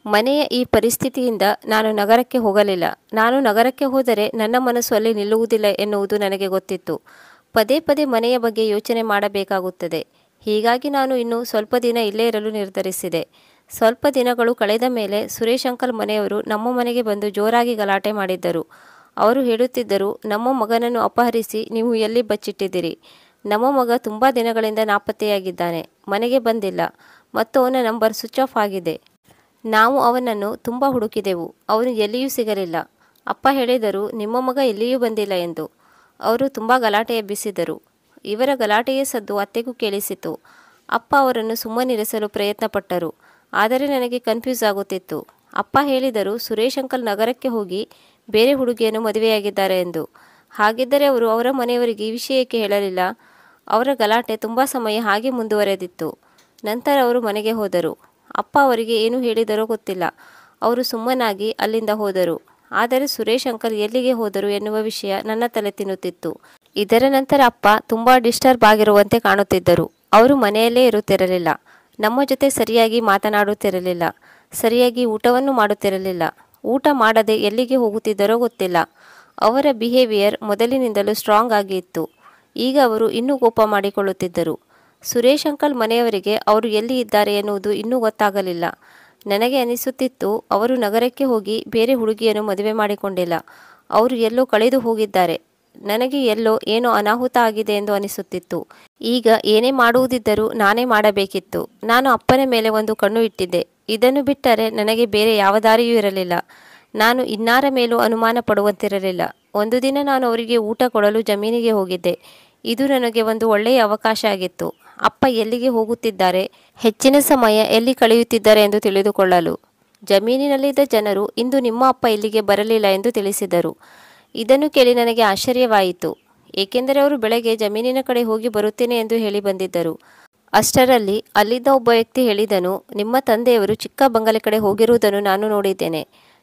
ಮನೆಯ ಈ ಪರಿಸ್ಥಿತಿಯಿಂದ ನಾನು ನಗರಕ್ಕೆ ಹೋಗಲಿಲ್ಲ. ನಾನು ನಗರಕ್ಕೆ ಹೋದರೆ ನನ್ನ ಮನಸ್ಸು ಅಲ್ಲಿ ನಿಲ್ಲುವುದಿಲ್ಲ ಎನ್ನುವುದು ನನಗೆ ಗೊತ್ತಿತ್ತು. ಪದೇ ಪದೇ ಮನೆಯ ಬಗ್ಗೆ ಯೋಚನೆ ಮಾಡಬೇಕಾಗುತ್ತದೆ. ಹೀಗಾಗಿ ನಾನು ಇನ್ನು ಸ್ವಲ್ಪ ದಿನ ಇಲ್ಲೇ ಇರಲು ನಿರ್ಧರಿಸಿದೆ. ಸ್ವಲ್ಪ ದಿನಗಳು ಕಳೆದ ಮೇಲೆ ಸುರೇಶ್ ಅಂಕಲ್ ಮನೆಯವರು ನಮ್ಮ ಮನೆಗೆ ಬಂದು ಜೋರಾಗಿ ಗಲಾಟೆ ಮಾಡಿದ್ದರು. ಅವರು ಹೇಳುತ್ತಿದ್ದರು, ನಮ್ಮ ಮಗನನ್ನು ಅಪಹರಿಸಿ ನೀವು ಎಲ್ಲಿ ಬಚ್ಚಿಟ್ಟಿದ್ದೀರಿ? ನಮ್ಮ ಮಗ ತುಂಬ ದಿನಗಳಿಂದ ನಾಪತ್ತೆಯಾಗಿದ್ದಾನೆ, ಮನೆಗೆ ಬಂದಿಲ್ಲ ಮತ್ತು ಅವನ ನಂಬರ್ ಸ್ವಿಚ್ ಆಫ್ ಆಗಿದೆ. ನಾವು ಅವನನ್ನು ತುಂಬ ಹುಡುಕಿದೆವು, ಅವನು ಎಲ್ಲಿಯೂ ಸಿಗಲಿಲ್ಲ. ಅಪ್ಪ ಹೇಳಿದರು, ನಿಮ್ಮ ಮಗ ಎಲ್ಲಿಯೂ ಬಂದಿಲ್ಲ ಎಂದು. ಅವರು ತುಂಬ ಗಲಾಟೆ ಎಬ್ಬಿಸಿದರು. ಇವರ ಗಲಾಟೆಯ ಸದ್ದು ಅತ್ತೆಗೂ ಕೇಳಿಸಿತು. ಅಪ್ಪ ಅವರನ್ನು ಸುಮ್ಮನಿರಿಸಲು ಪ್ರಯತ್ನಪಟ್ಟರು. ಆದರೆ ನನಗೆ ಕನ್ಫ್ಯೂಸ್ ಆಗುತ್ತಿತ್ತು. ಅಪ್ಪ ಹೇಳಿದರು, ಸುರೇಶ್ ಅಂಕಲ್ ನಗರಕ್ಕೆ ಹೋಗಿ ಬೇರೆ ಹುಡುಗಿಯನ್ನು ಮದುವೆಯಾಗಿದ್ದಾರೆ ಎಂದು. ಹಾಗಿದ್ದರೆ ಅವರು ಅವರ ಮನೆಯವರಿಗೆ ಈ ವಿಷಯಕ್ಕೆ ಹೇಳಲಿಲ್ಲ. ಅವರ ಗಲಾಟೆ ತುಂಬ ಸಮಯ ಹಾಗೆ ಮುಂದುವರೆದಿತ್ತು. ನಂತರ ಅವರು ಮನೆಗೆ ಹೋದರು. ಅಪ್ಪ ಅವರಿಗೆ ಏನು ಹೇಳಿದರೋ ಗೊತ್ತಿಲ್ಲ. ಅವರು ಸುಮ್ಮನಾಗಿ ಅಲ್ಲಿಂದ ಹೋದರು. ಆದರೆ ಸುರೇಶ್ ಅಂಕಲ್ ಎಲ್ಲಿಗೆ ಹೋದರು ಎನ್ನುವ ವಿಷಯ ನನ್ನ ತಲೆ ತಿನ್ನುತ್ತಿತ್ತು. ಇದರ ನಂತರ ಅಪ್ಪ ತುಂಬ ಡಿಸ್ಟರ್ಬ್ ಆಗಿರುವಂತೆ ಕಾಣುತ್ತಿದ್ದರು. ಅವರು ಮನೆಯಲ್ಲೇ ಇರುತ್ತಿರಲಿಲ್ಲ. ನಮ್ಮ ಜೊತೆ ಸರಿಯಾಗಿ ಮಾತನಾಡುತ್ತಿರಲಿಲ್ಲ. ಸರಿಯಾಗಿ ಊಟವನ್ನು ಮಾಡುತ್ತಿರಲಿಲ್ಲ. ಊಟ ಮಾಡದೆ ಎಲ್ಲಿಗೆ ಹೋಗುತ್ತಿದ್ದರೋ ಗೊತ್ತಿಲ್ಲ. ಅವರ ಬಿಹೇವಿಯರ್ ಮೊದಲಿನಿಂದಲೂ ಸ್ಟ್ರಾಂಗ್ ಆಗಿ ಇತ್ತು. ಈಗ ಅವರು ಇನ್ನೂ ಕೋಪ ಮಾಡಿಕೊಳ್ಳುತ್ತಿದ್ದರು. ಸುರೇಶ್ ಅಂಕಲ್ ಮನೆಯವರಿಗೆ ಅವರು ಎಲ್ಲಿ ಇದ್ದಾರೆ ಎನ್ನುವುದು ಇನ್ನೂ ಗೊತ್ತಾಗಲಿಲ್ಲ. ನನಗೆ ಅನಿಸುತ್ತಿತ್ತು, ಅವರು ನಗರಕ್ಕೆ ಹೋಗಿ ಬೇರೆ ಹುಡುಗಿಯನ್ನು ಮದುವೆ ಮಾಡಿಕೊಂಡಿಲ್ಲ. ಅವರು ಎಲ್ಲೋ ಕಳೆದು ಹೋಗಿದ್ದಾರೆ. ನನಗೆ ಎಲ್ಲೋ ಏನೋ ಅನಾಹುತ ಆಗಿದೆ ಎಂದು ಅನಿಸುತ್ತಿತ್ತು. ಈಗ ಏನೇ ಮಾಡುವುದಿದ್ದರೂ ನಾನೇ ಮಾಡಬೇಕಿತ್ತು. ನಾನು ಅಪ್ಪನ ಮೇಲೆ ಒಂದು ಕಣ್ಣು ಇಟ್ಟಿದ್ದೆ. ಇದನ್ನು ಬಿಟ್ಟರೆ ನನಗೆ ಬೇರೆ ಯಾವ ದಾರಿಯೂ ಇರಲಿಲ್ಲ. ನಾನು ಇನ್ನಾರ ಮೇಲೂ ಅನುಮಾನ ಪಡುವಂತಿರಲಿಲ್ಲ. ಒಂದು ದಿನ ನಾನು ಅವರಿಗೆ ಊಟ ಕೊಡಲು ಜಮೀನಿಗೆ ಹೋಗಿದ್ದೆ. ಇದು ನನಗೆ ಒಂದು ಒಳ್ಳೆಯ ಅವಕಾಶ ಆಗಿತ್ತು. ಅಪ್ಪ ಎಲ್ಲಿಗೆ ಹೋಗುತ್ತಿದ್ದಾರೆ, ಹೆಚ್ಚಿನ ಸಮಯ ಎಲ್ಲಿ ಕಳೆಯುತ್ತಿದ್ದಾರೆ ಎಂದು ತಿಳಿದುಕೊಳ್ಳಲು. ಜಮೀನಿನಲ್ಲಿದ್ದ ಜನರು, ಇಂದು ನಿಮ್ಮ ಅಪ್ಪ ಇಲ್ಲಿಗೆ ಬರಲಿಲ್ಲ ಎಂದು ತಿಳಿಸಿದರು. ಇದನ್ನು ಕೇಳಿ ನನಗೆ ಆಶ್ಚರ್ಯವಾಯಿತು. ಏಕೆಂದರೆ ಅವರು ಬೆಳಗ್ಗೆ ಜಮೀನಿನ ಕಡೆ ಹೋಗಿ ಬರುತ್ತೇನೆ ಎಂದು ಹೇಳಿ ಬಂದಿದ್ದರು. ಅಷ್ಟರಲ್ಲಿ ಅಲ್ಲಿದ್ದ ಒಬ್ಬ ವ್ಯಕ್ತಿ ಹೇಳಿದನು, ನಿಮ್ಮ ತಂದೆಯವರು ಚಿಕ್ಕ ಬಂಗಲೆ ಕಡೆ ಹೋಗಿರುವುದನ್ನು ನಾನು ನೋಡಿದ್ದೇನೆ.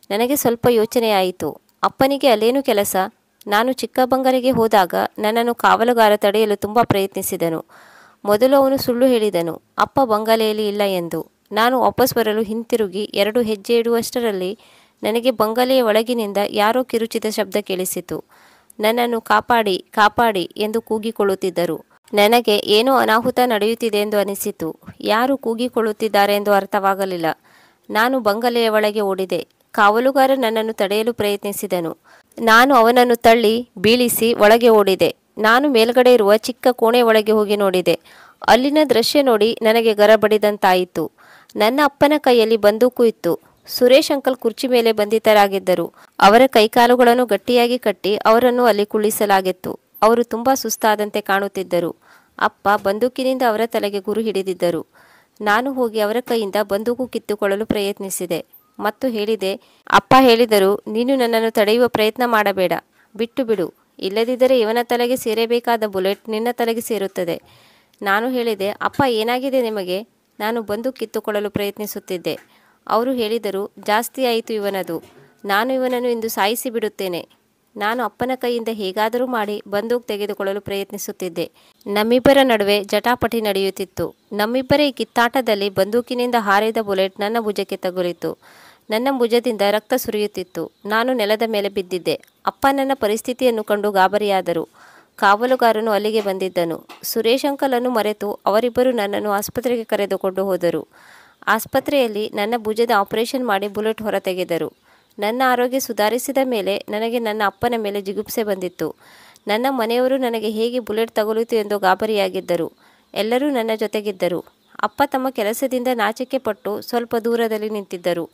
ನನಗೆ ಸ್ವಲ್ಪ ಯೋಚನೆಯಾಯಿತು. ಅಪ್ಪನಿಗೆ ಅಲ್ಲೇನು ಕೆಲಸ? ನಾನು ಚಿಕ್ಕ ಬಂಗಲೆಗೆ ಹೋದಾಗ ನನ್ನನ್ನು ಕಾವಲುಗಾರ ತಡೆಯಲು ತುಂಬ ಪ್ರಯತ್ನಿಸಿದನು. ಮೊದಲು ಅವನು ಸುಳ್ಳು ಹೇಳಿದನು, ಅಪ್ಪ ಬಂಗಲೆಯಲ್ಲಿ ಇಲ್ಲ ಎಂದು. ನಾನು ವಾಪಸ್ ಬರಲು ಹಿಂತಿರುಗಿ 2 ಹೆಜ್ಜೆ ಇಡುವಷ್ಟರಲ್ಲಿ ನನಗೆ ಬಂಗಲೆಯ ಒಳಗಿನಿಂದ ಯಾರೋ ಕಿರುಚಿದ ಶಬ್ದ ಕೇಳಿಸಿತು. ನನ್ನನ್ನು ಕಾಪಾಡಿ ಕಾಪಾಡಿ ಎಂದು ಕೂಗಿಕೊಳ್ಳುತ್ತಿದ್ದರು. ನನಗೆ ಏನೋ ಅನಾಹುತ ನಡೆಯುತ್ತಿದೆ ಎಂದು ಅನಿಸಿತು. ಯಾರು ಕೂಗಿಕೊಳ್ಳುತ್ತಿದ್ದಾರೆ ಎಂದು ಅರ್ಥವಾಗಲಿಲ್ಲ. ನಾನು ಬಂಗಲೆಯ ಒಳಗೆ ಓಡಿದೆ. ಕಾವಲುಗಾರ ನನ್ನನ್ನು ತಡೆಯಲು ಪ್ರಯತ್ನಿಸಿದನು. ನಾನು ಅವನನ್ನು ತಳ್ಳಿ ಬೀಳಿಸಿ ಒಳಗೆ ಓಡಿದೆ. ನಾನು ಮೇಲ್ಗಡೆ ಇರುವ ಚಿಕ್ಕ ಕೋಣೆ ಒಳಗೆ ಹೋಗಿ ನೋಡಿದೆ. ಅಲ್ಲಿನ ದೃಶ್ಯ ನೋಡಿ ನನಗೆ ಗರಬಡಿದಂತಾಯಿತು. ನನ್ನ ಅಪ್ಪನ ಕೈಯಲ್ಲಿ ಬಂದೂಕು ಇತ್ತು. ಸುರೇಶ್ ಅಂಕಲ್ ಕುರ್ಚಿ ಮೇಲೆ ಬಂಧಿತರಾಗಿದ್ದರು. ಅವರ ಕೈಕಾಲುಗಳನ್ನು ಗಟ್ಟಿಯಾಗಿ ಕಟ್ಟಿ ಅವರನ್ನು ಅಲ್ಲಿ ಕುಳ್ಳಿಸಲಾಗಿತ್ತು. ಅವರು ತುಂಬ ಸುಸ್ತಾದಂತೆ ಕಾಣುತ್ತಿದ್ದರು. ಅಪ್ಪ ಬಂದೂಕಿನಿಂದ ಅವರ ತಲೆಗೆ ಗುರು ಹಿಡಿದಿದ್ದರು. ನಾನು ಹೋಗಿ ಅವರ ಕೈಯಿಂದ ಬಂದೂಕು ಕಿತ್ತುಕೊಳ್ಳಲು ಪ್ರಯತ್ನಿಸಿದೆ ಮತ್ತು ಹೇಳಿದೆ. ಅಪ್ಪ ಹೇಳಿದರು, ನೀನು ನನ್ನನ್ನು ತಡೆಯುವ ಪ್ರಯತ್ನ ಮಾಡಬೇಡ, ಬಿಟ್ಟು ಬಿಡು, ಇಲ್ಲದಿದ್ದರೆ ಇವನ ತಲೆಗೆ ಸೇರಬೇಕಾದ ಬುಲೆಟ್ ನಿನ್ನ ತಲೆಗೆ ಸೇರುತ್ತದೆ. ನಾನು ಹೇಳಿದೆ, ಅಪ್ಪ ಏನಾಗಿದೆ ನಿಮಗೆ? ನಾನು ಬಂದೂಕು ಕಿತ್ತುಕೊಳ್ಳಲು ಪ್ರಯತ್ನಿಸುತ್ತಿದ್ದೆ. ಅವರು ಹೇಳಿದರು, ಜಾಸ್ತಿ ಆಯಿತು ಇವನದು, ನಾನು ಇವನನ್ನು ಇಂದು ಸಾಯಿಸಿ ಬಿಡುತ್ತೇನೆ. ನಾನು ಅಪ್ಪನ ಕೈಯಿಂದ ಹೇಗಾದರೂ ಮಾಡಿ ಬಂದೂಕು ತೆಗೆದುಕೊಳ್ಳಲು ಪ್ರಯತ್ನಿಸುತ್ತಿದ್ದೆ. ನಮ್ಮಿಬ್ಬರ ನಡುವೆ ಜಟಾಪಟಿ ನಡೆಯುತ್ತಿತ್ತು. ನಮ್ಮಿಬ್ಬರ ಈ ಕಿತ್ತಾಟದಲ್ಲಿ ಬಂದೂಕಿನಿಂದ ಹಾರಿದ ಬುಲೆಟ್ ನನ್ನ ಭುಜಕ್ಕೆ ತಗುಲಿತು. ನನ್ನ ಭುಜದಿಂದ ರಕ್ತ ಸುರಿಯುತ್ತಿತ್ತು. ನಾನು ನೆಲದ ಮೇಲೆ ಬಿದ್ದಿದ್ದೆ. ಅಪ್ಪ ನನ್ನ ಪರಿಸ್ಥಿತಿಯನ್ನು ಕಂಡು ಗಾಬರಿಯಾದರು. ಕಾವಲುಗಾರನು ಅಲ್ಲಿಗೆ ಬಂದಿದ್ದನು. ಸುರೇಶ್ ಅಂಕಲನ್ನು ಮರೆತು ಅವರಿಬ್ಬರು ನನ್ನನ್ನು ಆಸ್ಪತ್ರೆಗೆ ಕರೆದುಕೊಂಡು ಹೋದರು. ಆಸ್ಪತ್ರೆಯಲ್ಲಿ ನನ್ನ ಭುಜದ ಆಪರೇಷನ್ ಮಾಡಿ ಬುಲೆಟ್ ಹೊರತೆಗೆದರು. ನನ್ನ ಆರೋಗ್ಯ ಸುಧಾರಿಸಿದ ಮೇಲೆ ನನಗೆ ನನ್ನ ಅಪ್ಪನ ಮೇಲೆ ಜಿಗುಪ್ಸೆ ಬಂದಿತ್ತು. ನನ್ನ ಮನೆಯವರು ನನಗೆ ಹೇಗೆ ಬುಲೆಟ್ ತಗುಲಿತು ಎಂದು ಗಾಬರಿಯಾಗಿದ್ದರು. ಎಲ್ಲರೂ ನನ್ನ ಜೊತೆಗಿದ್ದರು. ಅಪ್ಪ ತಮ್ಮ ಕೆಲಸದಿಂದ ನಾಚಿಕೆ ಪಟ್ಟು ಸ್ವಲ್ಪ ದೂರದಲ್ಲಿ ನಿಂತಿದ್ದರು.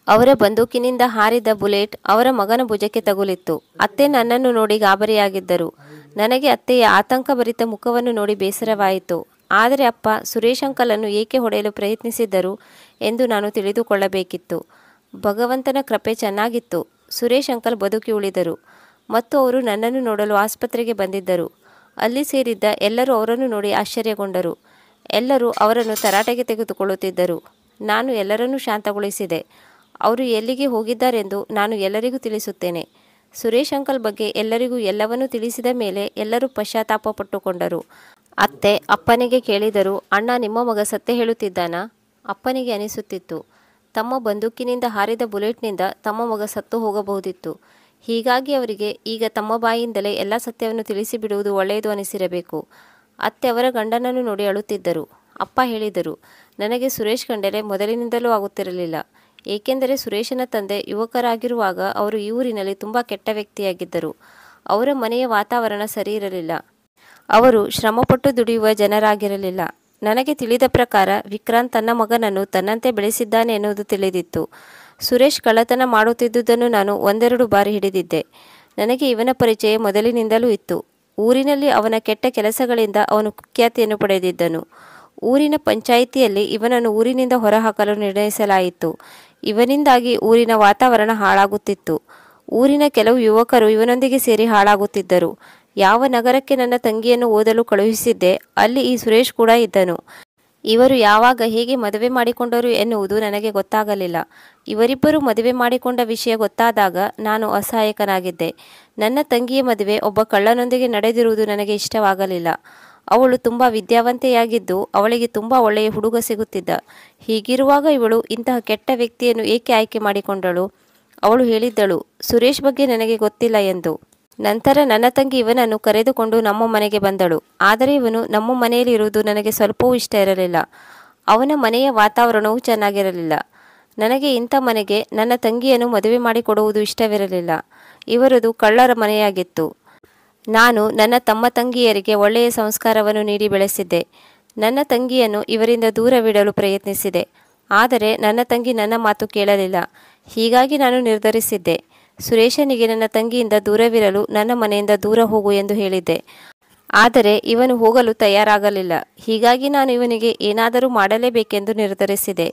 ಅವರ ಬಂದೂಕಿನಿಂದ ಹಾರಿದ ಬುಲೆಟ್ ಅವರ ಮಗನ ಭುಜಕ್ಕೆ ತಗುಲಿತ್ತು. ಅತ್ತೆ ನನ್ನನ್ನು ನೋಡಿ ಗಾಬರಿಯಾಗಿದ್ದರು. ನನಗೆ ಅತ್ತೆಯ ಆತಂಕಭರಿತ ಮುಖವನ್ನು ನೋಡಿ ಬೇಸರವಾಯಿತು. ಆದರೆ ಅಪ್ಪ ಸುರೇಶ್ ಅಂಕಲನ್ನು ಏಕೆ ಹೊಡೆಯಲು ಪ್ರಯತ್ನಿಸಿದ್ದರು ಎಂದು ನಾನು ತಿಳಿದುಕೊಳ್ಳಬೇಕಿತ್ತು. ಭಗವಂತನ ಕೃಪೆ ಚೆನ್ನಾಗಿತ್ತು. ಸುರೇಶ್ ಅಂಕಲ್ ಬದುಕಿ ಉಳಿದರು ಮತ್ತು ಅವರು ನನ್ನನ್ನು ನೋಡಲು ಆಸ್ಪತ್ರೆಗೆ ಬಂದಿದ್ದರು. ಅಲ್ಲಿ ಸೇರಿದ್ದ ಎಲ್ಲರೂ ಅವರನ್ನು ನೋಡಿ ಆಶ್ಚರ್ಯಗೊಂಡರು. ಎಲ್ಲರೂ ಅವರನ್ನು ತರಾಟೆಗೆ ತೆಗೆದುಕೊಳ್ಳುತ್ತಿದ್ದರು. ನಾನು ಎಲ್ಲರನ್ನೂ ಶಾಂತಗೊಳಿಸಿದೆ. ಅವರು ಎಲ್ಲಿಗೆ ಹೋಗಿದ್ದಾರೆಂದು ನಾನು ಎಲ್ಲರಿಗೂ ತಿಳಿಸುತ್ತೇನೆ. ಸುರೇಶ್ ಅಂಕಲ್ ಬಗ್ಗೆ ಎಲ್ಲರಿಗೂ ಎಲ್ಲವನ್ನೂ ತಿಳಿಸಿದ ಮೇಲೆ ಎಲ್ಲರೂ ಪಶ್ಚಾತ್ತಾಪ ಪಟ್ಟುಕೊಂಡರು. ಅತ್ತೆ ಅಪ್ಪನಿಗೆ ಕೇಳಿದರು, ಅಣ್ಣ ನಿಮ್ಮ ಮಗ ಸತ್ಯ ಹೇಳುತ್ತಿದ್ದಾನಾ? ಅಪ್ಪನಿಗೆ ಅನಿಸುತ್ತಿತ್ತು, ತಮ್ಮ ಬಂದೂಕಿನಿಂದ ಹಾರಿದ ಬುಲೆಟ್ನಿಂದ ತಮ್ಮ ಮಗ ಸತ್ತು ಹೋಗಬಹುದಿತ್ತು. ಹೀಗಾಗಿ ಅವರಿಗೆ ಈಗ ತಮ್ಮ ಬಾಯಿಯಿಂದಲೇ ಎಲ್ಲ ಸತ್ಯವನ್ನು ತಿಳಿಸಿಬಿಡುವುದು ಒಳ್ಳೆಯದು ಅನಿಸಿರಬೇಕು. ಅತ್ತೆ ಅವರ ಗಂಡನನ್ನು ನೋಡಿ ಅಳುತ್ತಿದ್ದರು. ಅಪ್ಪ ಹೇಳಿದರು, ನನಗೆ ಸುರೇಶ್ ಕಂಡರೆ ಮೊದಲಿನಿಂದಲೂ ಆಗುತ್ತಿರಲಿಲ್ಲ. ಏಕೆಂದರೆ ಸುರೇಶನ ತಂದೆ ಯುವಕರಾಗಿರುವಾಗ ಅವರು ಈ ಊರಿನಲ್ಲಿ ತುಂಬ ಕೆಟ್ಟ ವ್ಯಕ್ತಿಯಾಗಿದ್ದರು. ಅವರ ಮನೆಯ ವಾತಾವರಣ ಸರಿ ಇರಲಿಲ್ಲ. ಅವರು ಶ್ರಮಪಟ್ಟು ದುಡಿಯುವ ಜನರಾಗಿರಲಿಲ್ಲ. ನನಗೆ ತಿಳಿದ ಪ್ರಕಾರ ವಿಕ್ರಾಂತ್ ತನ್ನ ಮಗನನ್ನು ತನ್ನಂತೆ ಬೆಳೆಸಿದ್ದಾನೆ ಎನ್ನುವುದು ತಿಳಿದಿತ್ತು. ಸುರೇಶ್ ಕಳ್ಳತನ ಮಾಡುತ್ತಿದ್ದುದನ್ನು ನಾನು ಒಂದೆರಡು ಬಾರಿ ಹಿಡಿದಿದ್ದೆ. ನನಗೆ ಇವನ ಪರಿಚಯ ಮೊದಲಿನಿಂದಲೂ ಇತ್ತು. ಊರಿನಲ್ಲಿ ಅವನ ಕೆಟ್ಟ ಕೆಲಸಗಳಿಂದ ಅವನು ಕುಖ್ಯಾತಿಯನ್ನು ಪಡೆದಿದ್ದನು. ಊರಿನ ಪಂಚಾಯಿತಿಯಲ್ಲಿ ಇವನನ್ನು ಊರಿನಿಂದ ಹೊರಹಾಕಲು ನಿರ್ಣಯಿಸಲಾಯಿತು. ಇವನಿಂದಾಗಿ ಊರಿನ ವಾತಾವರಣ ಹಾಳಾಗುತ್ತಿತ್ತು. ಊರಿನ ಕೆಲವು ಯುವಕರು ಇವನೊಂದಿಗೆ ಸೇರಿ ಹಾಳಾಗುತ್ತಿದ್ದರು. ಯಾವ ನಗರಕ್ಕೆ ನನ್ನ ತಂಗಿಯನ್ನು ಓದಲು ಕಳುಹಿಸಿದ್ದೆ ಅಲ್ಲಿ ಈ ಸುರೇಶ್ ಕೂಡ ಇದ್ದನು. ಇವರು ಯಾವಾಗ ಹೇಗೆ ಮದುವೆ ಮಾಡಿಕೊಂಡರು ಎನ್ನುವುದು ನನಗೆ ಗೊತ್ತಾಗಲಿಲ್ಲ. ಇವರಿಬ್ಬರು ಮದುವೆ ಮಾಡಿಕೊಂಡ ವಿಷಯ ಗೊತ್ತಾದಾಗ ನಾನು ಅಸಹಾಯಕನಾಗಿದ್ದೆ. ನನ್ನ ತಂಗಿಯ ಮದುವೆ ಒಬ್ಬ ಕಳ್ಳನೊಂದಿಗೆ ನಡೆದಿರುವುದು ನನಗೆ ಇಷ್ಟವಾಗಲಿಲ್ಲ. ಅವಳು ತುಂಬ ವಿದ್ಯಾವಂತೆಯಾಗಿದ್ದು ಅವಳಿಗೆ ತುಂಬ ಒಳ್ಳೆಯ ಹುಡುಗ ಸಿಗುತ್ತಿದ್ದ. ಹೀಗಿರುವಾಗ ಇವಳು ಇಂತಹ ಕೆಟ್ಟ ವ್ಯಕ್ತಿಯನ್ನು ಏಕೆ ಆಯ್ಕೆ ಮಾಡಿಕೊಂಡಳು? ಅವಳು ಹೇಳಿದ್ದಳು, ಸುರೇಶ್ ಬಗ್ಗೆ ನನಗೆ ಗೊತ್ತಿಲ್ಲ ಎಂದು. ನಂತರ ನನ್ನ ತಂಗಿ ಇವನನ್ನು ಕರೆದುಕೊಂಡು ನಮ್ಮ ಮನೆಗೆ ಬಂದಳು. ಆದರೆ ಇವನು ನಮ್ಮ ಮನೆಯಲ್ಲಿ ಇರುವುದು ನನಗೆ ಸ್ವಲ್ಪವೂ ಇಷ್ಟ ಇರಲಿಲ್ಲ. ಅವನ ಮನೆಯ ವಾತಾವರಣವೂ ಚೆನ್ನಾಗಿರಲಿಲ್ಲ. ನನಗೆ ಇಂಥ ಮನೆಗೆ ನನ್ನ ತಂಗಿಯನ್ನು ಮದುವೆ ಮಾಡಿಕೊಡುವುದು ಇಷ್ಟವಿರಲಿಲ್ಲ. ಇವರದು ಕಳ್ಳರ ಮನೆಯಾಗಿತ್ತು. ನಾನು ನನ್ನ ತಮ್ಮ ತಂಗಿಯರಿಗೆ ಒಳ್ಳೆಯ ಸಂಸ್ಕಾರವನ್ನು ನೀಡಿ ಬೆಳೆಸಿದ್ದೆ. ನನ್ನ ತಂಗಿಯನ್ನು ಇವರಿಂದ ದೂರವಿಡಲು ಪ್ರಯತ್ನಿಸಿದೆ. ಆದರೆ ನನ್ನ ತಂಗಿ ನನ್ನ ಮಾತು ಕೇಳಲಿಲ್ಲ. ಹೀಗಾಗಿ ನಾನು ನಿರ್ಧರಿಸಿದ್ದೆ, ಸುರೇಶನಿಗೆ ನನ್ನ ತಂಗಿಯಿಂದ ದೂರವಿರಲು ನನ್ನ ಮನೆಯಿಂದ ದೂರ ಹೋಗು ಎಂದು ಹೇಳಿದ್ದೆ. ಆದರೆ ಇವನು ಹೋಗಲು ತಯಾರಾಗಲಿಲ್ಲ. ಹೀಗಾಗಿ ನಾನು ಇವನಿಗೆ ಏನಾದರೂ ಮಾಡಲೇಬೇಕೆಂದು ನಿರ್ಧರಿಸಿದೆ.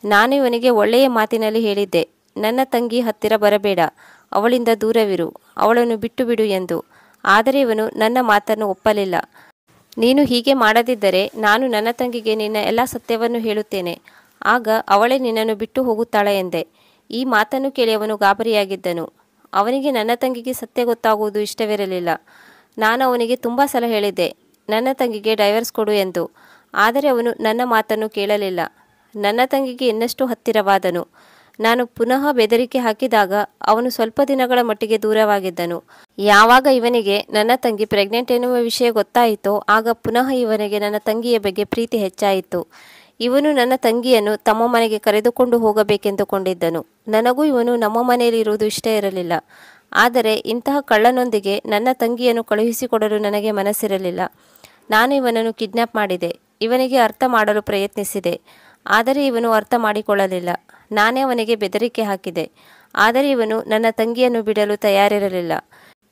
ನಾನು ಇವನಿಗೆ ಒಳ್ಳೆಯ ಮಾತಿನಲ್ಲಿ ಹೇಳಿದ್ದೆ, ನನ್ನ ತಂಗಿ ಹತ್ತಿರ ಬರಬೇಡ, ಅವಳಿಂದ ದೂರವಿರು, ಅವಳನ್ನು ಬಿಟ್ಟು ಬಿಡು ಎಂದು. ಆದರೆ ಇವನು ನನ್ನ ಮಾತನ್ನು ಒಪ್ಪಲಿಲ್ಲ. ನೀನು ಹೀಗೆ ಮಾಡದಿದ್ದರೆ ನಾನು ನನ್ನ ತಂಗಿಗೆ ನಿನ್ನ ಎಲ್ಲ ಸತ್ಯವನ್ನು ಹೇಳುತ್ತೇನೆ. ಆಗ ಅವಳೇ ನಿನ್ನನ್ನು ಬಿಟ್ಟು ಹೋಗುತ್ತಾಳೆ ಎಂದೆ. ಈ ಮಾತನ್ನು ಕೇಳಿ ಅವನು ಗಾಬರಿಯಾಗಿದ್ದನು. ಅವನಿಗೆ ನನ್ನ ತಂಗಿಗೆ ಸತ್ಯ ಗೊತ್ತಾಗುವುದು ಇಷ್ಟವಿರಲಿಲ್ಲ. ನಾನು ಅವನಿಗೆ ತುಂಬ ಸಲ ಹೇಳಿದ್ದೆ, ನನ್ನ ತಂಗಿಗೆ ಡೈವರ್ಸ್ ಕೊಡು ಎಂದು. ಆದರೆ ಅವನು ನನ್ನ ಮಾತನ್ನು ಕೇಳಲಿಲ್ಲ. ನನ್ನ ತಂಗಿಗೆ ಇನ್ನಷ್ಟು ಹತ್ತಿರವಾದನು. ನಾನು ಪುನಃ ಬೆದರಿಕೆ ಹಾಕಿದಾಗ ಅವನು ಸ್ವಲ್ಪ ದಿನಗಳ ಮಟ್ಟಿಗೆ ದೂರವಾಗಿದ್ದನು. ಯಾವಾಗ ಇವನಿಗೆ ನನ್ನ ತಂಗಿ ಪ್ರೆಗ್ನೆಂಟ್ ಎನ್ನುವ ವಿಷಯ ಗೊತ್ತಾಯಿತೋ ಆಗ ಪುನಃ ಇವನಿಗೆ ನನ್ನ ತಂಗಿಯ ಬಗ್ಗೆ ಪ್ರೀತಿ ಹೆಚ್ಚಾಯಿತು. ಇವನು ನನ್ನ ತಂಗಿಯನ್ನು ತಮ್ಮ ಮನೆಗೆ ಕರೆದುಕೊಂಡು ಹೋಗಬೇಕೆಂದುಕೊಂಡಿದ್ದನು. ನನಗೂ ಇವನು ನಮ್ಮ ಮನೆಯಲ್ಲಿರುವುದು ಇಷ್ಟ ಇರಲಿಲ್ಲ. ಆದರೆ ಇಂತಹ ಕಳ್ಳನೊಂದಿಗೆ ನನ್ನ ತಂಗಿಯನ್ನು ಕಳುಹಿಸಿಕೊಡಲು ನನಗೆ ಮನಸ್ಸಿರಲಿಲ್ಲ. ನಾನು ಇವನನ್ನು ಕಿಡ್ನ್ಯಾಪ್ ಮಾಡಿದೆ. ಇವನಿಗೆ ಅರ್ಥ ಮಾಡಲು ಪ್ರಯತ್ನಿಸಿದೆ. ಆದರೆ ಇವನು ಅರ್ಥ ಮಾಡಿಕೊಳ್ಳಲಿಲ್ಲ. ನಾನೇ ಅವನಿಗೆ ಬೆದರಿಕೆ ಹಾಕಿದೆ. ಆದರೆ ಇವನು ನನ್ನ ತಂಗಿಯನ್ನು ಬಿಡಲು ತಯಾರಿರಲಿಲ್ಲ.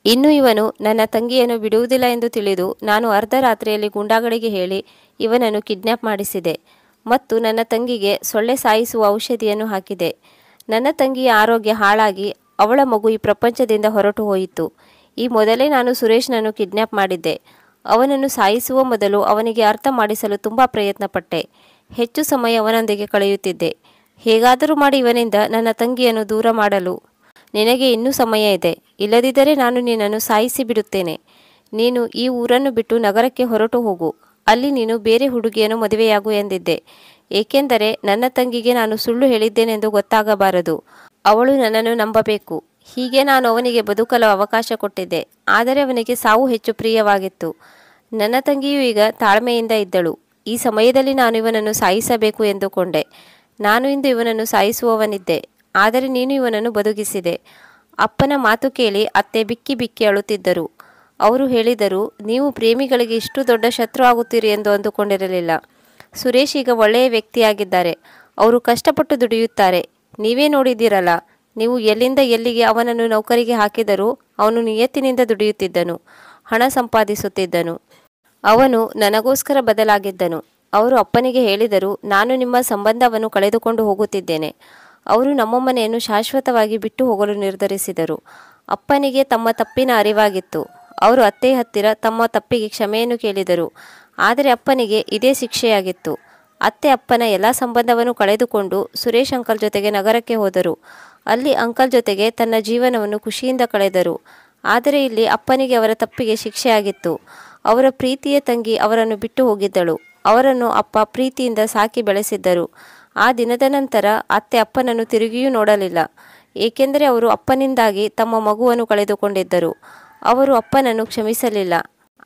ಇನ್ನು ಇವನು ನನ್ನ ತಂಗಿಯನ್ನು ಬಿಡುವುದಿಲ್ಲ ಎಂದು ತಿಳಿದು ನಾನು ಅರ್ಧರಾತ್ರಿಯಲ್ಲಿ ಗೂಂಡಾಗಳಿಗೆ ಹೇಳಿ ಇವನನ್ನು ಕಿಡ್ನ್ಯಾಪ್ ಮಾಡಿಸಿದೆ ಮತ್ತು ನನ್ನ ತಂಗಿಗೆ ಸೊಳ್ಳೆ ಸಾಯಿಸುವ ಔಷಧಿಯನ್ನು ಹಾಕಿದೆ. ನನ್ನ ತಂಗಿಯ ಆರೋಗ್ಯ ಹಾಳಾಗಿ ಅವಳ ಮಗು ಈ ಪ್ರಪಂಚದಿಂದ ಹೊರಟು ಹೋಯಿತು. ಈ ಮೊದಲೇ ನಾನು ಸುರೇಶ್ನನ್ನು ಕಿಡ್ನ್ಯಾಪ್ ಮಾಡಿದ್ದೆ. ಅವನನ್ನು ಸಾಯಿಸುವ ಮೊದಲು ಅವನಿಗೆ ಅರ್ಥ ಮಾಡಿಸಲು ತುಂಬ ಪ್ರಯತ್ನಪಟ್ಟೆ. ಹೆಚ್ಚು ಸಮಯ ಅವನೊಂದಿಗೆ ಕಳೆಯುತ್ತಿದ್ದೆ. ಹೇಗಾದರೂ ಮಾಡಿ ಇವನಿಂದ ನನ್ನ ತಂಗಿಯನ್ನು ದೂರ ಮಾಡಲು ನಿನಗೆ ಇನ್ನೂ ಸಮಯ ಇದೆ. ಇಲ್ಲದಿದ್ದರೆ ನಾನು ನಿನ್ನನ್ನು ಸಾಯಿಸಿ ಬಿಡುತ್ತೇನೆ. ನೀನು ಈ ಊರನ್ನು ಬಿಟ್ಟು ನಗರಕ್ಕೆ ಹೊರಟು ಹೋಗು. ಅಲ್ಲಿ ನೀನು ಬೇರೆ ಹುಡುಗಿಯನ್ನು ಮದುವೆಯಾಗು ಎಂದಿದ್ದೆ. ಏಕೆಂದರೆ ನನ್ನ ತಂಗಿಗೆ ನಾನು ಸುಳ್ಳು ಹೇಳಿದ್ದೇನೆಂದು ಗೊತ್ತಾಗಬಾರದು. ಅವಳು ನನ್ನನ್ನು ನಂಬಬೇಕು. ಹೀಗೆ ನಾನು ಅವನಿಗೆ ಬದುಕಲು ಅವಕಾಶ ಕೊಟ್ಟಿದ್ದೆ. ಆದರೆ ಅವನಿಗೆ ಸಾವು ಹೆಚ್ಚು ಪ್ರಿಯವಾಗಿತ್ತು. ನನ್ನ ತಂಗಿಯು ಈಗ ತಾಳ್ಮೆಯಿಂದ ಇದ್ದಳು. ಈ ಸಮಯದಲ್ಲಿ ನಾನು ಇವನನ್ನು ಸಾಯಿಸಬೇಕು ಎಂದುಕೊಂಡೆ. ನಾನು ಇಂದು ಇವನನ್ನು ಸಾಯಿಸುವವನಿದ್ದೆ. ಆದರೆ ನೀನು ಇವನನ್ನು ಬದುಕಿಸಿದೆ. ಅಪ್ಪನ ಮಾತು ಕೇಳಿ ಅತ್ತೆ ಬಿಕ್ಕಿ ಬಿಕ್ಕಿ ಅಳುತ್ತಿದ್ದರು. ಅವರು ಹೇಳಿದರು, ನೀವು ಪ್ರೇಮಿಗಳಿಗೆ ಇಷ್ಟು ದೊಡ್ಡ ಶತ್ರು ಆಗುತ್ತೀರಿ ಎಂದು ಅಂದುಕೊಂಡಿರಲಿಲ್ಲ. ಸುರೇಶ್ ಈಗ ಒಳ್ಳೆಯ ವ್ಯಕ್ತಿಯಾಗಿದ್ದಾರೆ. ಅವರು ಕಷ್ಟಪಟ್ಟು ದುಡಿಯುತ್ತಾರೆ. ನೀವೇ ನೋಡಿದ್ದೀರಲ್ಲ. ನೀವು ಎಲ್ಲಿಂದ ಎಲ್ಲಿಗೆ ಅವನನ್ನು ನೌಕರಿಗೆ ಹಾಕಿದರೂ ಅವನು ನಿಯತ್ತಿನಿಂದ ದುಡಿಯುತ್ತಿದ್ದನು, ಹಣ ಸಂಪಾದಿಸುತ್ತಿದ್ದನು. ಅವನು ನನಗೋಸ್ಕರ ಬದಲಾಗಿದ್ದನು. ಅವರು ಅಪ್ಪನಿಗೆ ಹೇಳಿದರು, ನಾನು ನಿಮ್ಮ ಸಂಬಂಧವನ್ನು ಕಳೆದುಕೊಂಡು ಹೋಗುತ್ತಿದ್ದೇನೆ. ಅವರು ನಮ್ಮ ಮನೆಯನ್ನು ಶಾಶ್ವತವಾಗಿ ಬಿಟ್ಟು ಹೋಗಲು ನಿರ್ಧರಿಸಿದರು. ಅಪ್ಪನಿಗೆ ತಮ್ಮ ತಪ್ಪಿನ ಅರಿವಾಗಿತ್ತು. ಅವರು ಅತ್ತೆ ಹತ್ತಿರ ತಮ್ಮ ತಪ್ಪಿಗೆ ಕ್ಷಮೆಯನ್ನು ಕೇಳಿದರು. ಆದರೆ ಅಪ್ಪನಿಗೆ ಇದೇ ಶಿಕ್ಷೆಯಾಗಿತ್ತು. ಅತ್ತೆ ಅಪ್ಪನ ಎಲ್ಲ ಸಂಬಂಧವನ್ನು ಕಳೆದುಕೊಂಡು ಸುರೇಶ್ ಅಂಕಲ್ ಜೊತೆಗೆ ನಗರಕ್ಕೆ ಹೋದರು. ಅಲ್ಲಿ ಅಂಕಲ್ ಜೊತೆಗೆ ತನ್ನ ಜೀವನವನ್ನು ಖುಷಿಯಿಂದ ಕಳೆದರು. ಆದರೆ ಇಲ್ಲಿ ಅಪ್ಪನಿಗೆ ಅವರ ತಪ್ಪಿಗೆ ಶಿಕ್ಷೆಯಾಗಿತ್ತು. ಅವರ ಪ್ರೀತಿಯ ತಂಗಿ ಅವರನ್ನು ಬಿಟ್ಟು ಹೋಗಿದ್ದಳು. ಅವರನ್ನು ಅಪ್ಪ ಪ್ರೀತಿಯಿಂದ ಸಾಕಿ ಬೆಳೆಸಿದ್ದರು. ಆ ದಿನದ ನಂತರ ಅತ್ತೆ ಅಪ್ಪನನ್ನು ತಿರುಗಿಯೂ ನೋಡಲಿಲ್ಲ. ಏಕೆಂದರೆ ಅವರು ಅಪ್ಪನಿಂದಾಗಿ ತಮ್ಮ ಮಗುವನ್ನು ಕಳೆದುಕೊಂಡಿದ್ದರು. ಅವರು ಅಪ್ಪನನ್ನು ಕ್ಷಮಿಸಲಿಲ್ಲ.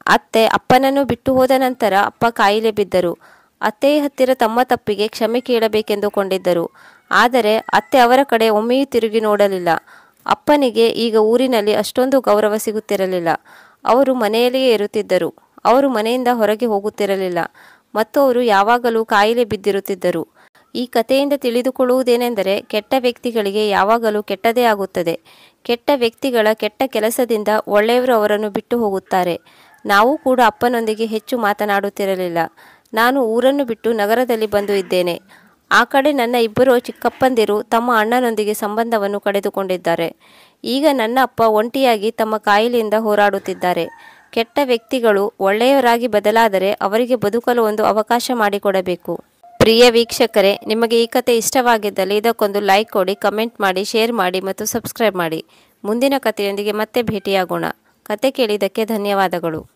ಅತ್ತೆ ಅಪ್ಪನನ್ನು ಬಿಟ್ಟು ಹೋದ ನಂತರ ಅಪ್ಪ ಕಾಯಿಲೆ ಬಿದ್ದರು. ಅತ್ತೆಯ ಹತ್ತಿರ ತಮ್ಮ ತಪ್ಪಿಗೆ ಕ್ಷಮೆ ಕೇಳಬೇಕೆಂದುಕೊಂಡಿದ್ದರು. ಆದರೆ ಅತ್ತೆ ಅವರ ಕಡೆ ಒಮ್ಮೆಯೂ ತಿರುಗಿ ನೋಡಲಿಲ್ಲ. ಅಪ್ಪನಿಗೆ ಈಗ ಊರಿನಲ್ಲಿ ಅಷ್ಟೊಂದು ಗೌರವ ಸಿಗುತ್ತಿರಲಿಲ್ಲ. ಅವರು ಮನೆಯಲ್ಲಿಯೇ ಇರುತ್ತಿದ್ದರು. ಅವರು ಮನೆಯಿಂದ ಹೊರಗೆ ಹೋಗುತ್ತಿರಲಿಲ್ಲ ಮತ್ತು ಅವರು ಯಾವಾಗಲೂ ಕಾಯಿಲೆ ಬಿದ್ದಿರುತ್ತಿದ್ದರು. ಈ ಕಥೆಯಿಂದ ತಿಳಿದುಕೊಳ್ಳುವುದೇನೆಂದರೆ, ಕೆಟ್ಟ ವ್ಯಕ್ತಿಗಳಿಗೆ ಯಾವಾಗಲೂ ಕೆಟ್ಟದೇ ಆಗುತ್ತದೆ. ಕೆಟ್ಟ ವ್ಯಕ್ತಿಗಳ ಕೆಟ್ಟ ಕೆಲಸದಿಂದ ಒಳ್ಳೆಯವರು ಅವರನ್ನು ಬಿಟ್ಟು ಹೋಗುತ್ತಾರೆ. ನಾವು ಕೂಡ ಅಪ್ಪನೊಂದಿಗೆ ಹೆಚ್ಚು ಮಾತನಾಡುತ್ತಿರಲಿಲ್ಲ. ನಾನು ಊರನ್ನು ಬಿಟ್ಟು ನಗರದಲ್ಲಿ ಬಂದು ಇದ್ದೇನೆ. ಆ ಕಡೆ ನನ್ನ ಇಬ್ಬರು ಚಿಕ್ಕಪ್ಪಂದಿರು ತಮ್ಮ ಅಣ್ಣನೊಂದಿಗೆ ಸಂಬಂಧವನ್ನು ಕಳೆದುಕೊಂಡಿದ್ದಾರೆ. ಈಗ ನನ್ನ ಅಪ್ಪ ಒಂಟಿಯಾಗಿ ತಮ್ಮ ಕಾಯಿಲೆಯಿಂದ ಹೋರಾಡುತ್ತಿದ್ದಾರೆ. ಕೆಟ್ಟ ವ್ಯಕ್ತಿಗಳು ಒಳ್ಳೆಯವರಾಗಿ ಬದಲಾದರೆ ಅವರಿಗೆ ಬದುಕಲು ಒಂದು ಅವಕಾಶ ಮಾಡಿಕೊಡಬೇಕು. ಪ್ರಿಯ ವೀಕ್ಷಕರೇ, ನಿಮಗೆ ಈ ಕಥೆ ಇಷ್ಟವಾಗಿದ್ದಲ್ಲಿ ಇದಕ್ಕೊಂದು ಲೈಕ್ ಕೊಡಿ, ಕಮೆಂಟ್ ಮಾಡಿ, ಶೇರ್ ಮಾಡಿ ಮತ್ತು ಸಬ್ಸ್ಕ್ರೈಬ್ ಮಾಡಿ. ಮುಂದಿನ ಕಥೆಯೊಂದಿಗೆ ಮತ್ತೆ ಭೇಟಿಯಾಗೋಣ. ಕತೆ ಕೇಳಿದ್ದಕ್ಕೆ ಧನ್ಯವಾದಗಳು.